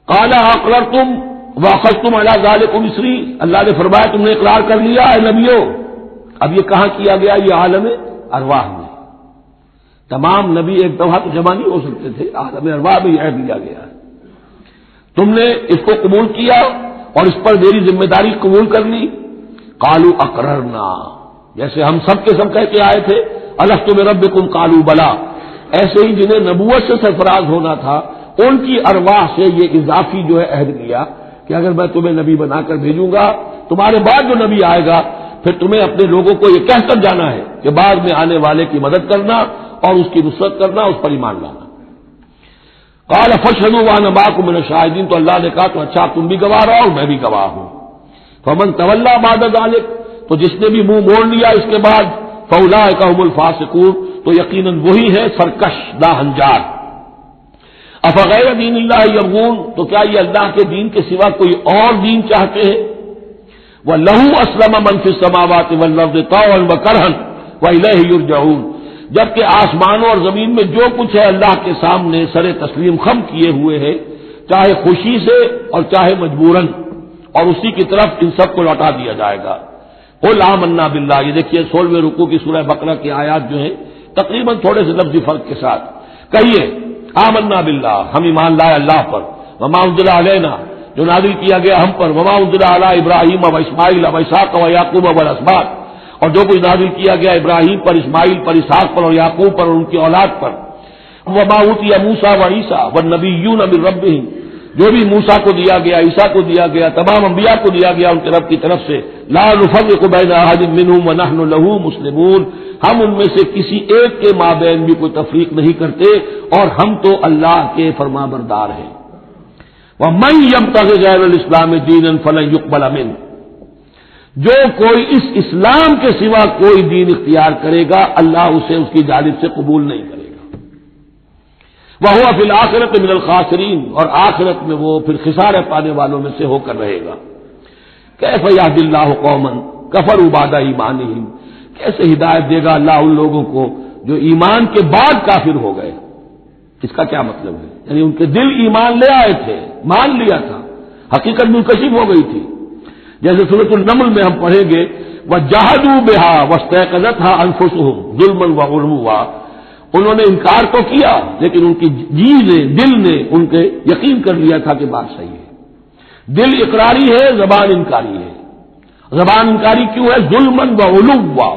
قال اقررتم واخذتم علی ذلکم اسری، اللہ نے فرمایا تم نے اقرار کر لیا اے نبیوں. اب یہ کہاں کیا گیا؟ یہ عالم ارواح میں. تمام نبی ایک دفعہ تو جمع نہیں ہو سکتے تھے، عالم ارواح میں یہ عہد لیا گیا ہے۔ تم نے اس کو قبول کیا اور اس پر میری ذمہ داری قبول کر لی۔ قالوا اقررنا، جیسے ہم سب کے سب کہہ کے آئے تھے الست بربکم قالوا بلا، ایسے ہی جنہیں نبوت سے سرفراز ہونا تھا ان کی ارواح سے یہ اضافی جو ہے عہد لیا کہ اگر میں تمہیں نبی بنا کر بھیجوں گا، تمہارے بعد جو نبی آئے گا پھر تمہیں اپنے لوگوں کو یہ کہہ کر جانا ہے کہ بعد میں آنے والے کی مدد کرنا اور اس کی نصرت کرنا، اس پر ایمان لانا۔ قال فاشهدوا وانا معكم من الشاهدين، تو اللہ نے کہا تو اچھا تم بھی گواہ رہو اور میں بھی گواہ ہوں۔ فمن تولى بعد ذلك، تو جس نے بھی منہ موڑ لیا اس کے بعد، فاولئک هم الفاسقون، تو یقیناً وہی ہے سرکش ناہنجار۔ افغیر دین اللہ یبغون، تو کیا یہ اللہ کے دین کے سوا کوئی اور دین چاہتے ہیں؟ وَلَهُ أَسْلَمَ مَنْ فِي السَّمَاوَاتِ وَالْأَرْضِ طَوْعًا وَكَرْهًا وَإِلَيْهِ يُرْجَعُونَ، جبکہ آسمانوں اور زمین میں جو کچھ ہے اللہ کے سامنے سر تسلیم خم کیے ہوئے ہے، چاہے خوشی سے اور چاہے مجبوراً، اور اسی کی طرف ان سب کو لوٹا دیا جائے گا۔ قُلْ آمَنَّا بِاللَّهِ، یہ دیکھیے 16ویں رکوع کی سورہ بقرہ کی آیات جو ہیں تقریباً تھوڑے سے لفظی فرق کے ساتھ، کہیے آمنا باللہ، ہم ایمان لائے اللہ پر، وما انزل علینا، جو نازل کیا گیا ہم پر، وما انزل علی ابراہیم و اسماعیل و اسحاق و یعقوب والاسباط، اور جو کچھ نازل کیا گیا ابراہیم پر، اسماعیل پر، اسحاق پر اور یعقوب پر اور ان کی اولاد پر، وما اوتی موسیٰ و عیسیٰ والنبیون من ربہم، جو بھی موسیٰ کو دیا گیا، عیسیٰ کو دیا گیا، تمام انبیاء کو دیا گیا ان کے رب کی طرف سے، لا نفرق بین احد منہم ونحن لہ مسلمون، ہم ان میں سے کسی ایک کے مابین بھی کوئی تفریق نہیں کرتے اور ہم تو اللہ کے فرما بردار ہیں۔ وَمَن يَبْتَغِ غَيْرَ الْإِسْلَامِ دِينًا فَلَن يُقْبَلَ مِنْهُ، جو کوئی اس اسلام کے سوا کوئی دین اختیار کرے گا اللہ اسے اس کی جانب سے قبول نہیں کرے گا۔ وَهُوَ فِي الْآخِرَةِ مِنَ الْخَاسِرِينَ، اور آخرت میں وہ پھر خسارے پانے والوں میں سے ہو کر رہے گا۔ كَيْفَ يَهْدِي اللَّهُ قَوْمًا كَفَرُوا بَعْدَ إِيمَانِهِمْ، کیسے ہدایت دے گا اللہ ان لوگوں کو جو ایمان کے بعد کافر ہو گئے؟ اس کا کیا مطلب ہے؟ یعنی ان کے دل ایمان لے آئے تھے، مان لیا تھا، حقیقت منکشف ہو گئی تھی۔ جیسے سورۃ النمل میں ہم پڑھیں گے وَجَحَدُوا بِهَا وَاسْتَيْقَنَتْهَا أَنفُسُهُمْ ظُلْمًا وَعُلُوًّا، انہوں نے انکار تو کیا لیکن ان کی جی نے، دل نے ان کے یقین کر لیا تھا کہ بات صحیح ہے۔ دل اقراری ہے، زبان انکاری ہے۔ زبان انکاری کیوں ہے؟ ظلمًا وعلوا،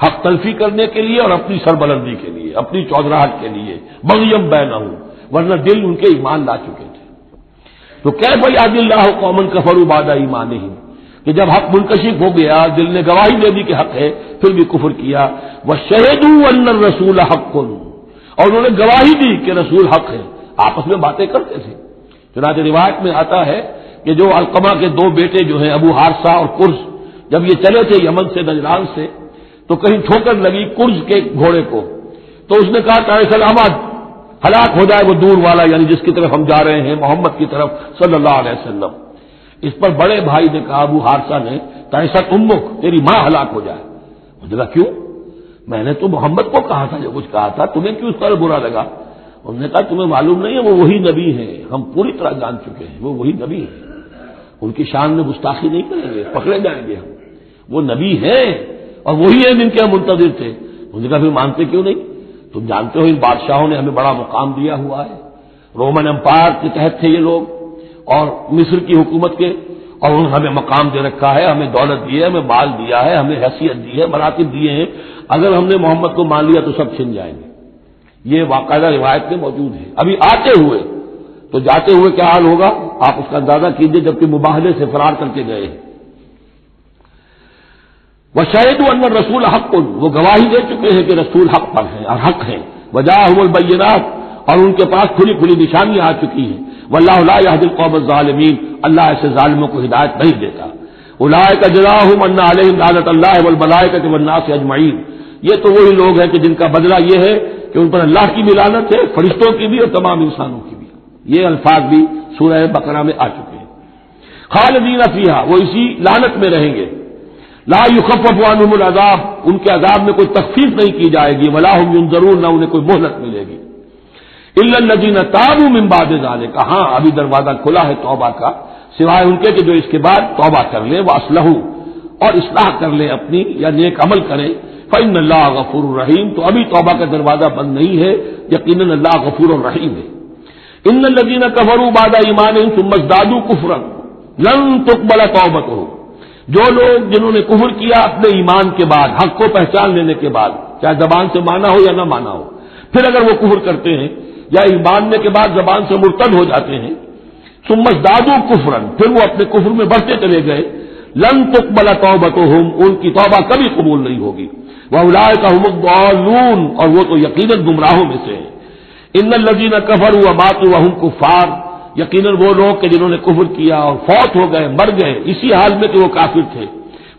حق تلفی کرنے کے لیے اور اپنی سربلندی کے لیے، اپنی چودراہٹ کے لیے، بغیم بینہم، ورنہ دل ان کے ایمان لا چکے تھے۔ تو کیف یہدی اللہ قوما کفروا بعد ایمانہم، کہ جب حق منکشف ہو گیا، دل نے گواہی دے دی کہ حق ہے، پھر بھی کفر کیا۔ وشہدوا ان الرسول حق، اور انہوں نے گواہی دی کہ رسول حق ہے، آپس میں باتیں کرتے تھے۔ چنانچہ روایت میں آتا ہے کہ جو علقمہ کے دو بیٹے جو ہیں ابو حارثہ اور قرز، جب یہ چلے تھے یمن سے نجران سے، تو کہیں ٹھوکر لگی قرز کے گھوڑے کو، تو اس نے کہا کہ سلامت، ہلاک ہو جائے وہ دور والا، یعنی جس کی طرف ہم جا رہے ہیں محمد کی طرف صلی اللہ علیہ وسلم۔ اس پر بڑے بھائی نے کہا ابو حارثہ نے، تعیست امک، تیری ماں ہلاک ہو جائے۔ مجھے کہا کیوں؟ میں نے تو محمد کو کہا تھا جو کچھ کہا تھا، تمہیں کیوں اس طرح برا لگا؟ انہوں نے کہا تمہیں معلوم نہیں ہے وہ وہی نبی ہیں، ہم پوری طرح جان چکے ہیں وہ وہی نبی ہیں، ان کی شان میں گستاخی نہیں کریں گے، پکڑے جائیں گے ہم، وہ نبی ہیں اور وہی ہیں جن کے ہم منتظر تھے۔ انہوں نے کہا پھر مانتے کیوں نہیں؟ تم جانتے ہو ان بادشاہوں نے ہمیں بڑا مقام دیا ہوا ہے، رومن امپائر کے تحت تھے یہ لوگ اور مصر کی حکومت کے، اور انہوں نے ہمیں مقام دے رکھا ہے، ہمیں دولت دی ہے، ہمیں مال دیا ہے، ہمیں حیثیت دی ہے، مراتب دیے ہیں، اگر ہم نے محمد کو مان لیا تو سب چھن جائیں گے۔ یہ باقاعدہ روایت میں موجود ہے۔ ابھی آتے ہوئے تو جاتے ہوئے کیا حال ہوگا آپ اس کا اندازہ کیجئے، جبکہ مباہلے سے فرار کر کے گئے ہیں۔ وَشَهِدُوا أَنَّ الرَّسُولَ حَقٌّ، وہ گواہی دے چکے ہیں کہ رسول حق پر ہیں اور حق ہیں۔ وَجَاءَهُمُ الْبَيِّنَاتُ، اور ان کے پاس کھلی کھلی نشانیاں آ چکی ہیں۔ وَاللَّهُ لَا يَهْدِي الْقَوْمَ الظَّالِمِينَ، اللہ ایسے ظالموں کو ہدایت نہیں دیتا۔ أُولَٰئِكَ جَزَاؤُهُمْ أَنَّ عَلَيْهِمْ لَعْنَةَ اللَّهِ وَالْمَلَائِكَةِ وَالنَّاسِ أَجْمَعِينَ، یہ تو وہی لوگ ہیں کہ جن کا بدلہ یہ ہے کہ ان پر اللہ کی بھی لعنت ہے، فرشتوں کی بھی اور تمام انسانوں کی بھی۔ یہ الفاظ بھی سورہ بقرہ میں آ چکے ہیں۔ خالدین فیہا، وہ اسی لعنت میں رہیں گے۔ لا یخفف عنہم العذاب، ان کے عذاب میں کوئی تخفیف نہیں کی جائے گی۔ ولا هم ینظرون، نہ انہیں کوئی مہلت ملے گی۔ الا الذین تابوا من بعد ذلک، ہاں ابھی دروازہ کھلا ہے توبہ کا، سوائے ان کے کہ جو اس کے بعد توبہ کر لیں، واصلحوا، اور اصلاح کر لیں اپنی یا نیک عمل کریں، فإن اللہ غفور الرحیم، تو ابھی توبہ کا دروازہ بند نہیں ہے، یقیناً اللہ غفور الرحیم ہے۔ ان الذین کفروا بعد ایمانہم ثم ازدادوا کفرا لن تقبل توبتہم، جو لوگ جنہوں نے کفر کیا اپنے ایمان کے بعد، حق کو پہچان لینے کے بعد، چاہے زبان سے مانا ہو یا نہ مانا ہو، پھر اگر وہ کفر کرتے ہیں یا ایماننے کے بعد زبان سے مرتد ہو جاتے ہیں، ثم ازدادوا کفرا، پھر وہ اپنے کفر میں بڑھتے چلے گئے، لن تقبل توبتہم، ان کی توبہ کبھی قبول نہیں ہوگی، واولئک هم الضالون، اور وہ تو یقیناً گمراہوں میں سے ہیں۔ ان الذین کفروا وماتوا وهم کفار، یقیناً وہ لوگ کہ جنہوں نے کفر کیا اور فوت ہو گئے، مر گئے اسی حال میں کہ وہ کافر تھے،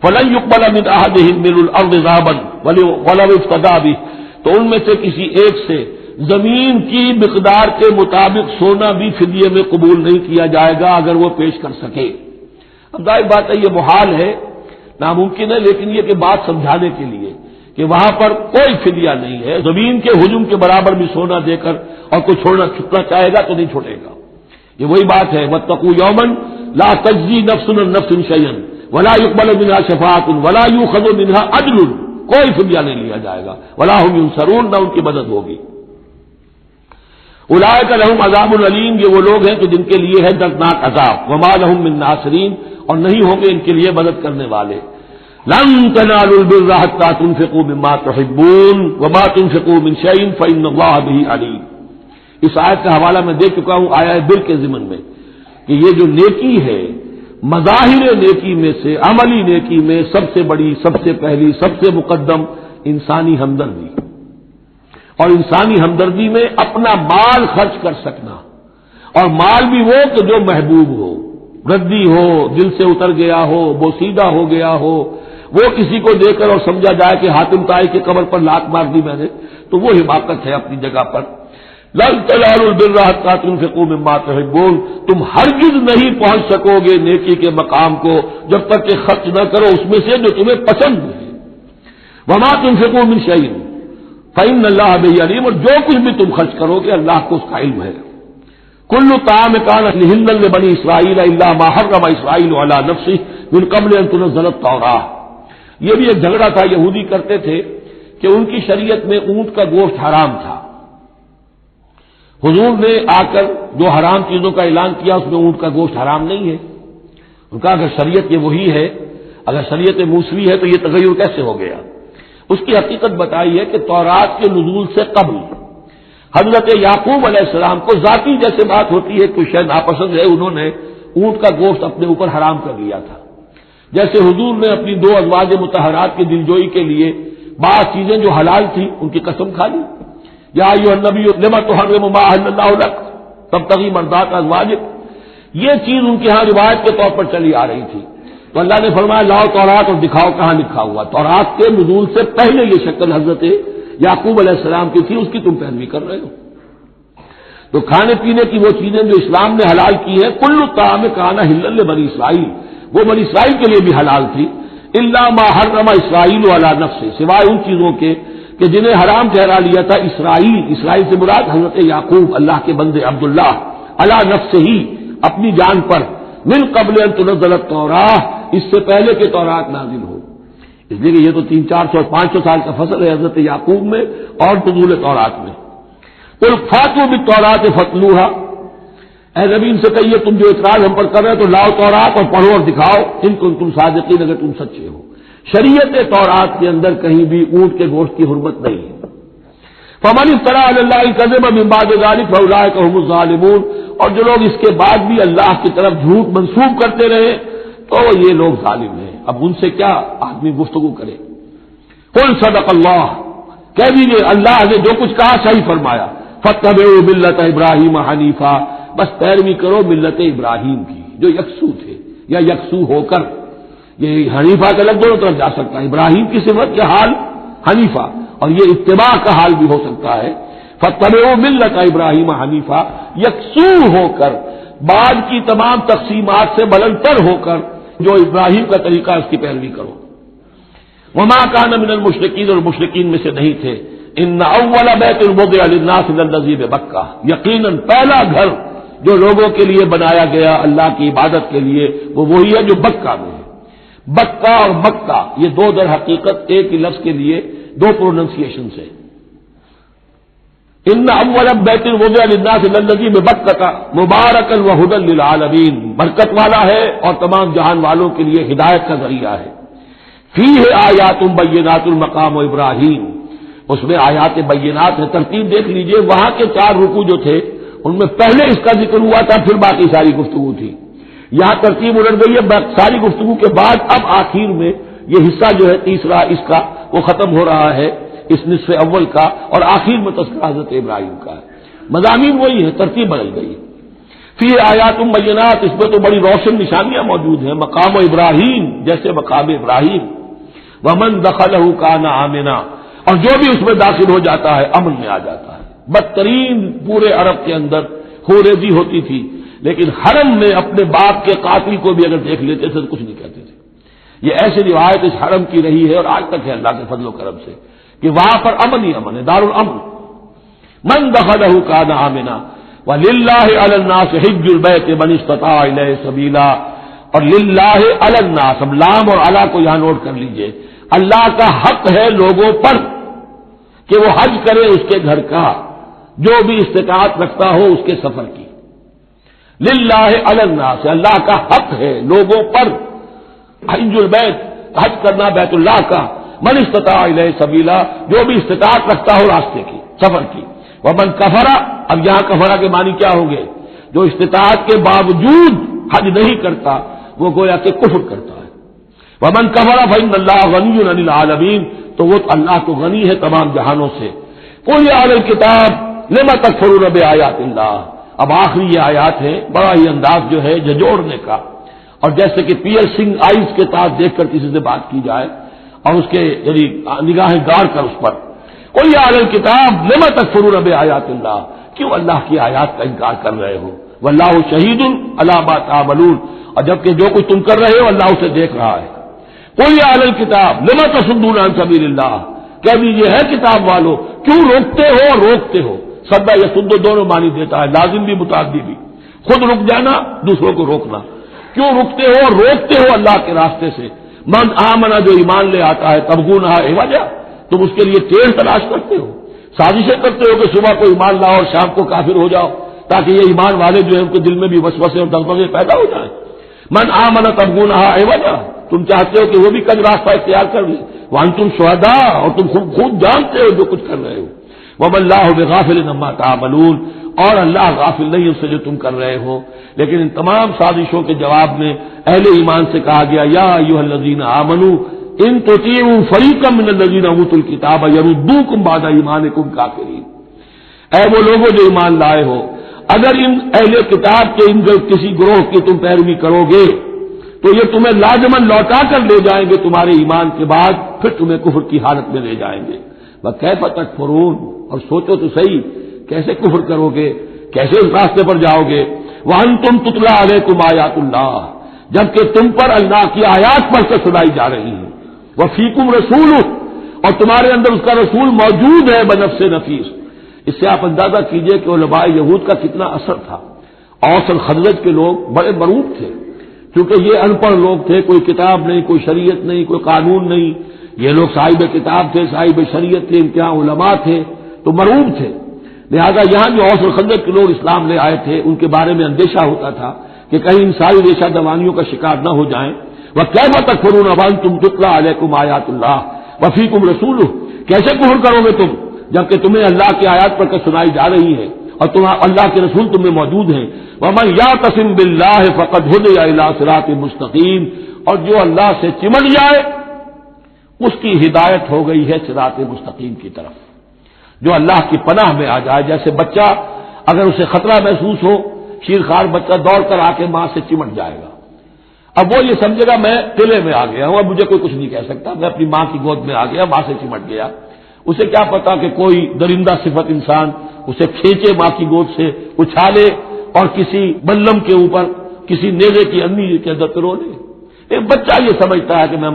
فلن يقبل من احدهم ملء الارض ذهبا ولو افتدى به، تو ان میں سے کسی ایک سے زمین کی مقدار کے مطابق سونا بھی فدیے میں قبول نہیں کیا جائے گا اگر وہ پیش کر سکے۔ اب ظاہر بات ہے یہ محال ہے، ناممکن ہے، لیکن یہ کہ بات سمجھانے کے لیے کہ وہاں پر کوئی فدیہ نہیں ہے، زمین کے ہجوم کے برابر بھی سونا دے کر اور کوئی چھوڑنا چاہے گا تو نہیں چھوڑے گا۔ یہ وہی بات ہے، واتقوا یوما لا تجزی نفس عن نفس شیئا ولا يقبل منها شفاعۃ ولا یؤخذ منها عدل، کوئی فدیہ نہیں لیا جائے گا، ولا هم ينصرون، نہ ان کی مدد ہوگی۔ اولئک لهم عذاب علیم، یہ وہ لوگ ہیں کہ جن کے لیے ہے دردناک عذاب، وما لهم من ناصرین، اور نہیں ہوں گے ان کے لیے مدد کرنے والے۔ لن تنالوا البر حتى تنفقوا مما تحبون وما تنفقوا من شيء فإن الله به عليم۔ اس آیت کا حوالہ میں دے چکا ہوں آیہ بر کے ضمن میں کہ یہ جو نیکی ہے، مظاہر نیکی میں سے، عملی نیکی میں سب سے بڑی، سب سے پہلی، سب سے مقدم انسانی ہمدردی، اور انسانی ہمدردی میں اپنا مال خرچ کر سکنا، اور مال بھی وہ کہ جو محبوب ہو، ردی ہو، دل سے اتر گیا ہو، بوسیدہ ہو گیا ہو، وہ کسی کو دے کر اور سمجھا جائے کہ حاتم طائی کے قبر پر لات مار دی میں نے، تو وہ حماقت ہے اپنی جگہ پر۔ لن تنالوا البر حتى تنفقوا مما تحبون، تم ہرگز نہیں پہنچ سکو گے نیکی کے مقام کو جب تک کہ خرچ نہ کرو اس میں سے جو تمہیں پسند ہے۔ وما تنفقوا من شيء فإن الله به عليم، اور جو کچھ بھی تم خرچ کرو گے اللہ کو اس کا علم ہے۔ کل طعام كان حلا لبني اسرائيل الا ما حرم اسرائيل على نفسه من قبل ان تنزل التوراة، یہ بھی ایک جھگڑا تھا، یہودی کرتے تھے کہ ان کی شریعت میں اونٹ کا گوشت حرام تھا، حضور نے آ کر جو حرام چیزوں کا اعلان کیا اس میں اونٹ کا گوشت حرام نہیں ہے۔ ان کا اگر شریعت یہ وہی ہے، اگر شریعت موسوی ہے تو یہ تغیر کیسے ہو گیا؟ اس کی حقیقت بتائی ہے کہ تورات کے نزول سے قبل حضرت یعقوب علیہ السلام کو ذاتی جیسے بات ہوتی ہے، کوئی شے ناپسند ہے، انہوں نے اونٹ کا گوشت اپنے اوپر حرام کر لیا تھا، جیسے حضور نے اپنی 2 ازواج مطہرات کی دلجوئی کے لیے بعض چیزیں جو حلال تھی ان کی قسم کھا لی، یا ایھا النبی لما تحرم ما احل اللہ لک تبتغی مرضات ازواجک، یہ چیز ان کے ہاں روایت کے طور پر چلی آ رہی تھی، تو اللہ نے فرمایا لاؤ تورات اور دکھاؤ کہاں لکھا ہوا۔ تورات کے نزول سے پہلے یہ شکل حضرت یعقوب علیہ السلام کی تھی، اس کی تم پیروی کر رہے ہو۔ تو کھانے پینے کی وہ چیزیں جو اسلام نے حلال کی ہیں، کل طعام کان حلا لبنی اسرائیل، وہ بنی اسرائیل کے لیے بھی حلال تھی، الا ما حرم اسرائیل علی نفسہ، سوائے ان چیزوں کے کہ جنہیں حرام ٹھہرا لیا تھا اسرائیل، اسرائیل سے مراد حضرت یعقوب اللہ کے بندے عبداللہ، علی نفسہ ہی، اپنی جان پر، من قبل ان تنزل التوراۃ، اس سے پہلے کہ تورات نازل ہو۔ اس لیے کہ یہ تو 300-400 اور 500 سال کا فصل ہے حضرت یعقوب میں اور نزول تورات میں۔ قل فاتوا بالتوراۃ فاتلوها، اے نبی ان سے کہیے تم جو اعتراض ہم پر کر رہے ہیں تو لاؤ تورات اور پڑھو اور دکھاؤ، ان کنتم صادقین، اگر تم سچے ہو۔ شریعت تورات کے اندر کہیں بھی اونٹ کے گوشت کی حرمت نہیں ہے۔ فمن افترى على الله الكذب من بعد ذلك فاولئك هم الظالمون، اور جو لوگ اس کے بعد بھی اللہ کی طرف جھوٹ منسوب کرتے رہے تو یہ لوگ ظالم ہیں۔ اب ان سے کیا آدمی گفتگو کرے؟ قل صدق اللہ، کہہ دیجیے اللہ نے جو کچھ کہا صحیح فرمایا، فاتبعوا ملت ابراہیم حنیفا، بس پیروی کرو ملت ابراہیم کی جو یکسو تھے یا یکسو ہو کر، یہ حنیفہ کا لفظ دونوں طرف جا سکتا ہے، ابراہیم کی صفت کے حال حنیفہ، اور یہ اتباع کا حال بھی ہو سکتا ہے۔ فاتبعوا ملت ابراہیم حنیفہ، یکسو ہو کر، بعد کی تمام تقسیمات سے بلندتر ہو کر جو ابراہیم کا طریقہ ہے اس کی پیروی کرو۔ وما کان من المشرکین، اور مشرکین میں سے نہیں تھے۔ ان اول بیت وضع للناس للذی ببکہ، یقیناً پہلا گھر جو لوگوں کے لیے بنایا گیا اللہ کی عبادت کے لیے وہ وہی ہے جو بکہ میں ہے۔ بکہ اور مکہ یہ دو در حقیقت ایک ہی لفظ کے لیے دو پروننسیشن سے. ان اول بیت وضع للناس الذی ببکۃ مبارکا وہدی للعالمین، برکت والا ہے اور تمام جہان والوں کے لیے ہدایت کا ذریعہ ہے. فیہ آیات بینات مقام ابراہیم، اس میں آیات بینات ہے. ترتیب دیکھ لیجئے، وہاں کے 4 رکوع جو تھے ان میں پہلے اس کا ذکر ہوا تھا، پھر باقی ساری گفتگو تھی. یہاں ترتیب الٹ گئی ہے، ساری گفتگو کے بعد اب آخر میں یہ حصہ جو ہے تیسرا اس کا وہ ختم ہو رہا ہے، اس نصف اول کا، اور آخر میں تذکرہ حضرت ابراہیم کا ہے. مضامین وہی ہے، ترتیب بدل گئی. فی آیات بینات، اس میں تو بڑی روشن نشانیاں موجود ہیں. مقام ابراہیم، جیسے مقام ابراہیم. ومن دخلہ کان آمنا، اور جو بھی اس میں داخل ہو جاتا ہے امن میں آ جاتا ہے. بدترین پورے عرب کے اندر خوریزی ہوتی تھی، لیکن حرم میں اپنے باپ کے قاتل کو بھی اگر دیکھ لیتے تھے تو کچھ نہیں کہتے تھے. یہ ایسی روایت اس حرم کی رہی ہے اور آج تک ہے اللہ کے فضل و کرم سے کہ وہاں پر امن ہی امن ہے، دار الامن. من دخلہ کان آمنا وللہ علی الناس حج البیت من استطاع الیہ سبیلا. اور للہ علی الناس، اب لام اور علی کو یہاں نوٹ کر لیجئے، اللہ کا حق ہے لوگوں پر کہ وہ حج کرے اس کے گھر کا، جو بھی استطاعت رکھتا ہو اس کے سفر کی. للہ علی الناس، اللہ کا حق ہے لوگوں پر حج البیت، حج کرنا بیت اللہ کا. من استطاع الیہ سبیلا، جو بھی استطاعت رکھتا ہو راستے کی، سفر کی. ومن کفر، اب یہاں کفرہ کے معنی کیا ہوں گے؟ جو استطاعت کے باوجود حج نہیں کرتا وہ گویا کہ کفر کرتا ہے. ومن کفر فإن اللہ غنی عن العالمین، تو وہ اللہ تو غنی ہے تمام جہانوں سے. قل یا اہل الکتاب لم تکفرون بآیات اللہ. اب آخری یہ آیات ہے، بڑا ہی انداز جو ہے جھنجھوڑنے کا، اور جیسے کہ پیئرسنگ آئیز کے ساتھ دیکھ کر کسی سے بات کی جائے اور اس کے یعنی نگاہیں گاڑ کر اس پر. قل یا اہل الکتاب لم تکفرون بآیات اللہ، کیوں اللہ کی آیات کا انکار کر رہے ہو؟ واللہ شہید علی ما تعملون، اور جبکہ جو کچھ تم کر رہے ہو اللہ اسے دیکھ رہا ہے. قل یا اہل الکتاب لم تصدون عن سبیل اللہ، کہہ دیجیے ہے کتاب والو کیوں روکتے ہو اور روکتے ہو. سدا یا سد دونوں معنی دیتا ہے، لازم بھی متعدی بھی. خود رک جانا، دوسروں کو روکنا. کیوں رکتے ہو اور روکتے ہو اللہ کے راستے سے؟ من آمنا، جو ایمان لے آتا ہے، تبغونہا عوجا، تم اس کے لیے ٹیڑھ تلاش کرتے ہو، سازشیں کرتے ہو کہ صبح کو ایمان لاؤ اور شام کو کافر ہو جاؤ، تاکہ یہ ایمان والے جو ہیں ان کے دل میں بھی وسوسے اور دغدغے پیدا ہو جائیں. من آمنا تبغونہا عوجا، تم چاہتے ہو کہ وہ بھی کج راستہ اختیار کر لیں. وانتم شہداء، اور تم خود جانتے ہو جو کچھ کر رہے ہو. وما اللہ بغافل عما تعملون، اور اللہ غافل نہیں اس سے جو تم کر رہے ہو. لیکن ان تمام سازشوں کے جواب میں اہل ایمان سے کہا گیا یا ایھا الذین آمنوا ان تطیعوا فریقا من الذین اوتوا الکتاب یردوکم بعد ایمانکم کافرین. اے وہ لوگوں جو ایمان لائے ہو، اگر ان اہل کتاب کے ان کسی گروہ کی تم پیروی کرو گے تو یہ تمہیں لازماً لوٹا کر لے جائیں گے تمہارے ایمان کے بعد، پھر تمہیں کفر کی حالت میں لے جائیں گے. وَكَيْفَ تَكْفُرُونَ، اور سوچو تو صحیح کیسے کفر کرو گے، کیسے اس راستے پر جاؤ گے. وَأَنْتُمْ تُتْلَىٰ عَلَيْكُمْ آیَاتُ اللَّهِ، جبکہ تم پر اللہ کی آیات پڑھ کر سنائی جا رہی ہیں. وَفِيكُمْ رَسُولُهُ، اور تمہارے اندر اس کا رسول موجود ہے بنفس نفیس. اس سے آپ اندازہ کیجئے کہ علماء یہود کا کتنا اثر تھا. اوس اور خزرج کے لوگ بڑے مرعوب تھے، کیونکہ یہ ان پڑھ لوگ تھے، کوئی کتاب نہیں، کوئی شریعت نہیں، کوئی قانون نہیں. یہ لوگ صاحب کتاب تھے، صاحب شریعت تھے، امتحان علماء تھے، تو مرعوب تھے. لہذا یہاں جو اوس اور خزرج کے لوگ اسلام لے آئے تھے ان کے بارے میں اندیشہ ہوتا تھا کہ کہیں ان ساری ریشہ دوانیوں کا شکار نہ ہو جائیں. وَكَيْفَ تَكْفُرُونَ وَأَنْتُمْ تُتْلَىٰ عَلَيْكُمْ آیَاتُ اللَّهِ وَفِيكُمْ رَسُولُهُ، کیسے کفر کرو گے تم جبکہ تمہیں اللہ کی آیات پڑھ کر سنائی جا رہی ہے اور اللہ کے رسول تم میں موجود ہیں. وَمَن يَعْتَصِم بِاللَّهِ فَقَدْ هُدِيَ إِلَىٰ صِرَاطٍ مُّسْتَقِيمٍ، اور جو اللہ سے چمٹ جائے اس کی ہدایت ہو گئی ہے صراط مستقیم کی طرف. جو اللہ کی پناہ میں آ جائے، جیسے بچہ اگر اسے خطرہ محسوس ہو، شیرخوار بچہ دوڑ کر آ کے ماں سے چمٹ جائے گا. اب وہ یہ سمجھے گا میں قلعے میں آ گیا ہوں، اب مجھے کوئی کچھ نہیں کہہ سکتا، میں اپنی ماں کی گود میں آ گیا، ماں سے چمٹ گیا. اسے کیا پتا کہ کوئی درندہ صفت انسان اسے کھینچے ماں کی گود سے، اچھالے اور کسی بلم کے اوپر کسی نیزے کی انی کے اندر پرو لے. ایک بچہ یہ سمجھتا ہے کہ میں